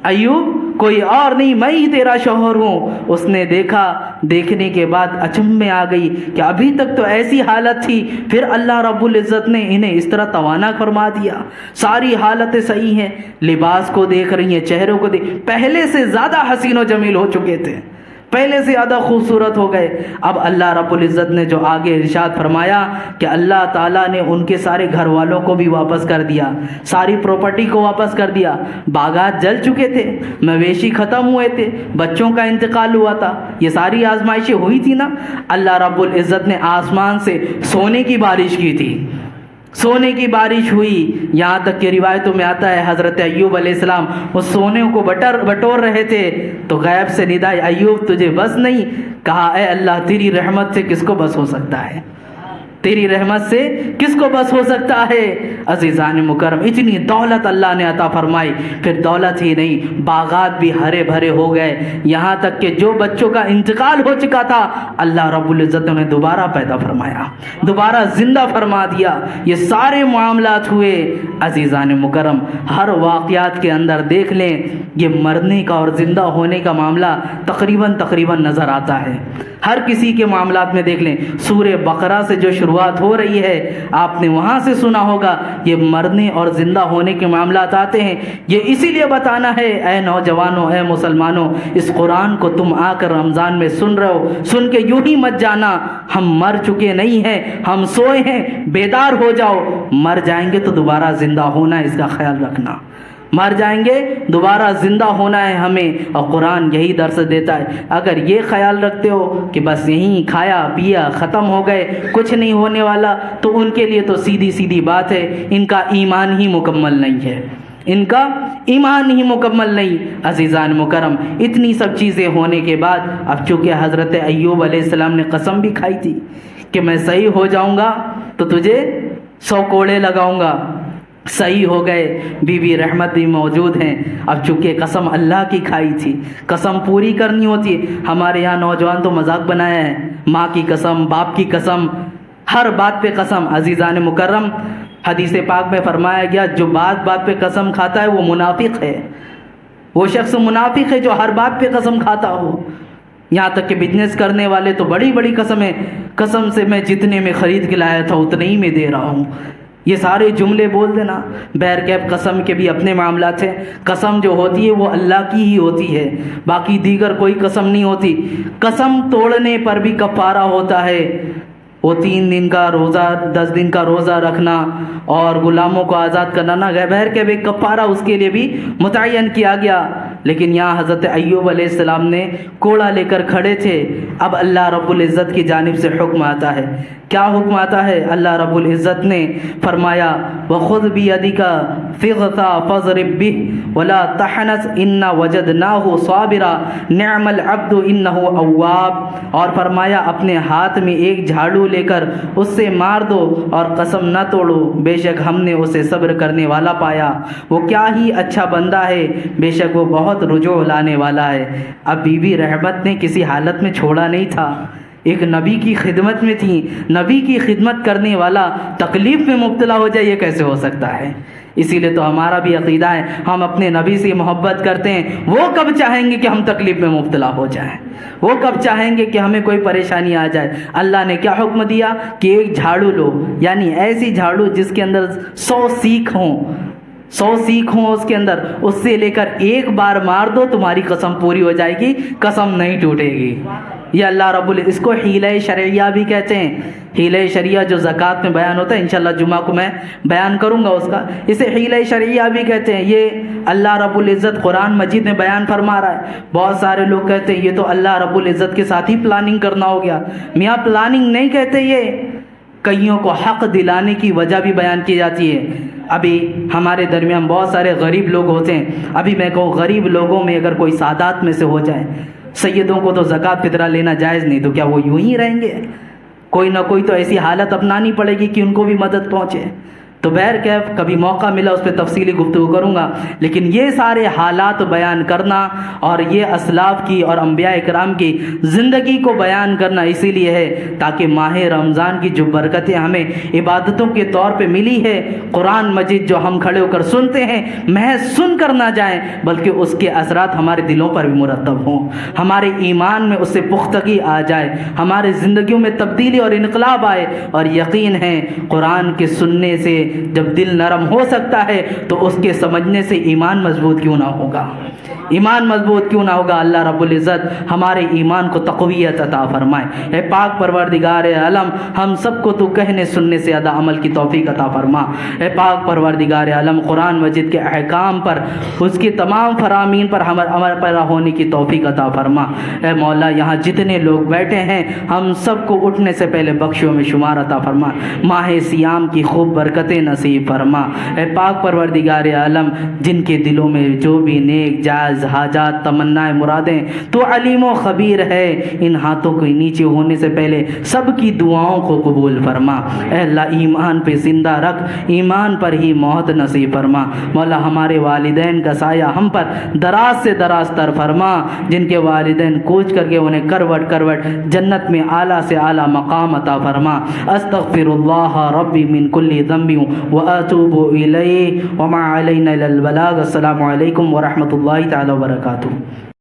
ایوب کوئی اور نہیں میں ہی تیرا شوہر ہوں۔ اس نے دیکھا، دیکھنے کے بعد اچنبھ میں آ گئی کہ ابھی تک تو ایسی حالت تھی، پھر اللہ رب العزت نے انہیں اس طرح توانا فرما دیا۔ ساری حالتیں صحیح ہیں، لباس کو دیکھ رہی ہیں، چہروں کو دیکھ، پہلے سے زیادہ حسین و جمیل ہو چکے تھے، پہلے سے زیادہ خوبصورت ہو گئے۔ اب اللہ رب العزت نے جو آگے ارشاد فرمایا کہ اللہ تعالیٰ نے ان کے سارے گھر والوں کو بھی واپس کر دیا، ساری پراپرٹی کو واپس کر دیا۔ باغات جل چکے تھے، مویشی ختم ہوئے تھے، بچوں کا انتقال ہوا تھا، یہ ساری آزمائشیں ہوئی تھی نا۔ اللہ رب العزت نے آسمان سے سونے کی بارش کی تھی، سونے کی بارش ہوئی، یہاں تک کہ روایتوں میں آتا ہے حضرت ایوب علیہ السلام اس سونے کو بٹور رہے تھے تو غیب سے ندا ایوب تجھے بس نہیں؟ کہا اے اللہ، تیری رحمت سے کس کو بس ہو سکتا ہے، تیری رحمت سے کس کو بس ہو سکتا ہے۔ عزیزان مکرم، اتنی دولت اللہ نے عطا فرمائی، پھر دولت ہی نہیں باغات بھی ہرے بھرے ہو گئے، یہاں تک کہ جو بچوں کا انتقال ہو چکا تھا اللہ رب العزت نے دوبارہ پیدا فرمایا، دوبارہ زندہ فرما دیا۔ یہ سارے معاملات ہوئے۔ عزیزان مکرم، ہر واقعات کے اندر دیکھ لیں یہ مرنے کا اور زندہ ہونے کا معاملہ تقریباً نظر آتا ہے۔ ہر کسی کے معاملات میں دیکھ لیں، سورہ بقرہ سے جو شروعات ہو رہی ہے آپ نے وہاں سے سنا ہوگا، یہ مرنے اور زندہ ہونے کے معاملات آتے ہیں۔ یہ اسی لیے بتانا ہے اے نوجوانوں، اے مسلمانوں، اس قرآن کو تم آ کر رمضان میں سن رہے ہو، سن کے یوں ہی مت جانا ہم مر چکے نہیں ہیں، ہم سوئے ہیں، بیدار ہو جاؤ۔ مر جائیں گے تو دوبارہ زندہ ہونا ہے، اس کا خیال رکھنا، مر جائیں گے دوبارہ زندہ ہونا ہے ہمیں، اور قرآن یہی درس دیتا ہے۔ اگر یہ خیال رکھتے ہو کہ بس یہیں کھایا پیا ختم ہو گئے، کچھ نہیں ہونے والا، تو ان کے لیے تو سیدھی بات ہے، ان کا ایمان ہی مکمل نہیں ہے، ان کا ایمان ہی مکمل نہیں۔ عزیزان مکرم، اتنی سب چیزیں ہونے کے بعد اب چونکہ حضرت ایوب علیہ السلام نے قسم بھی کھائی تھی کہ میں صحیح ہو جاؤں گا تو تجھے 100 کوڑے لگاؤں گا، صحیح ہو گئے، بی بی رحمت بھی موجود ہیں۔ اب چونکہ قسم اللہ کی کھائی تھی، قسم پوری کرنی ہوتی ہے۔ ہمارے یہاں نوجوان تو مذاق بنایا ہے، ماں کی قسم، باپ کی قسم، ہر بات پہ قسم۔ عزیزان مکرم، حدیث پاک میں فرمایا گیا جو بات پہ قسم کھاتا ہے وہ منافق ہے، وہ شخص منافق ہے جو ہر بات پہ قسم کھاتا ہو۔ یہاں تک کہ بزنس کرنے والے تو بڑی بڑی قسمیں، قسم سے میں جتنے میں خرید کے لایا تھا اتنے ہی میں دے رہا ہوں، یہ سارے جملے بول دینا۔ بہرکیف قسم کے بھی اپنے معاملات ہیں، قسم جو ہوتی ہے وہ اللہ کی ہی ہوتی ہے، باقی دیگر کوئی قسم نہیں ہوتی۔ قسم توڑنے پر بھی کفارہ ہوتا ہے، وہ 3 دن کا روزہ، 10 دن کا روزہ رکھنا اور غلاموں کو آزاد کرنا نہ، بہرکیف ایک کفارہ اس کے لیے بھی متعین کیا گیا۔ لیکن یہاں حضرت ایوب علیہ السلام نے کوڑا لے کر کھڑے تھے، اب اللہ رب العزت کی جانب سے حکم آتا ہے۔ کیا حکم آتا ہے؟ اللہ رب العزت نے فرمایا وَخُذْ بِيَدِكَ ضِغْثًا فَاضْرِب بِهِ وَلَا تَحْنَثْ إِنَّا وَجَدْنَاهُ صَابِرًا نِعْمَ الْعَبْدُ إِنَّهُ أَوَّابٌ، اور فرمایا اپنے ہاتھ میں ایک جھاڑو لے کر اس سے مار دو اور قسم نہ توڑو، بے شک ہم نے اسے صبر کرنے والا پایا، وہ کیا ہی اچھا بندہ ہے، بے شک وہ بہت رجوع لانے والا ہے۔ اب بی بی رحمت نے کسی حالت میں چھوڑا نہیں تھا، ایک نبی کی خدمت میں تھی، نبی کی خدمت کرنے والا تکلیف میں مبتلا ہو جائے، یہ کیسے ہو سکتا ہے؟ اسی لیے تو ہمارا بھی عقیدہ ہے، ہم اپنے نبی سے محبت کرتے ہیں، وہ کب چاہیں گے کہ ہم تکلیف میں مبتلا ہو جائیں؟ وہ کب چاہیں گے کہ ہمیں کوئی پریشانی آ جائے؟ اللہ نے کیا حکم دیا کہ ایک جھاڑو لو، یعنی ایسی جھاڑو جس کے اندر 100 سیخ ہوں، 100 سیخ ہوں اس کے اندر، اس سے لے کر ایک بار مار دو، تمہاری قسم پوری ہو جائے گی، قسم نہیں ٹوٹے گی۔ یہ اللہ رب العزت، اس کو حیلہ شرعیہ بھی کہتے ہیں، حیلہ شرعیہ جو زکوٰۃ میں بیان ہوتا ہے، انشاءاللہ جمعہ کو میں بیان کروں گا اس کا، اسے حیلہ شرعیہ بھی کہتے ہیں۔ یہ اللہ رب العزت قرآن مجید میں بیان فرما رہا ہے۔ بہت سارے لوگ کہتے ہیں یہ تو اللہ رب العزت کے ساتھ ہی پلاننگ کرنا ہو گیا، میاں پلاننگ نہیں کہتے، یہ کئیوں کو حق دلانے کی وجہ بھی بیان کی جاتی ہے۔ ابھی ہمارے درمیان بہت سارے غریب لوگ ہوتے ہیں، ابھی میں کہوں غریب لوگوں میں اگر کوئی سادات میں سے ہو جائے، سیدوں کو تو زکوٰۃ فطرہ لینا جائز نہیں، تو کیا وہ یوں ہی رہیں گے؟ کوئی نہ کوئی تو ایسی حالت اپنانی پڑے گی کہ ان کو بھی مدد پہنچے۔ تو بہرکیف کبھی موقع ملا اس پہ تفصیلی گفتگو کروں گا، لیکن یہ سارے حالات بیان کرنا اور یہ اسلاف کی اور انبیاء کرام کی زندگی کو بیان کرنا اسی لیے ہے تاکہ ماہ رمضان کی جو برکتیں ہمیں عبادتوں کے طور پہ ملی ہے، قرآن مجید جو ہم کھڑے ہو کر سنتے ہیں، محض سن کر نہ جائیں بلکہ اس کے اثرات ہمارے دلوں پر بھی مرتب ہوں، ہمارے ایمان میں اس سے پختگی آ جائے، ہمارے زندگیوں میں تبدیلی اور انقلاب آئے۔ اور یقین ہے قرآن کے سننے سے جب دل نرم ہو سکتا ہے تو اس کے سمجھنے سے ایمان مضبوط کیوں نہ ہوگا، ایمان مضبوط کیوں نہ ہوگا۔ اللہ رب العزت ہمارے ایمان کو تقویت عطا فرمائے۔ اے پاک پروردگار عالم، ہم سب کو تو کہنے سننے سے زیادہ عمل کی توفیق عطا فرما۔ اے پاک پروردگار عالم، قرآن مجید کے احکام پر، اس کے تمام فرامین پر عمل پیرا ہونے کی توفیق عطا فرما۔ اے مولا، یہاں جتنے لوگ بیٹھے ہیں ہم سب کو اٹھنے سے پہلے بخشوں میں شمار عطا فرما، ماہ سیام کی خوب برکتیں نصیب فرما۔ اے پاک پروردگار عالم، جن کے دلوں میں جو بھی نیک جائز حاجات تمنائیں مرادیں، تو علیم و خبیر ہے، ان ہاتھوں کے نیچے ہونے سے پہلے سب کی دعاؤں کو قبول فرما۔ اے اللہ، ایمان پہ زندہ رکھ، ایمان پر ہی موت نصیب فرما۔ مولا، ہمارے والدین کا سایہ ہم پر دراز سے دراز تر فرما، جن کے والدین کوچ کر کے انہیں کروٹ کروٹ جنت میں اعلیٰ سے اعلیٰ مقام عطا فرما۔ استغفر اللہ ربی من کل ذنب واتوب الیہ وما علینا الا البلاغ۔ السلام علیکم ورحمۃ اللہ تعالی وبرکاتہ۔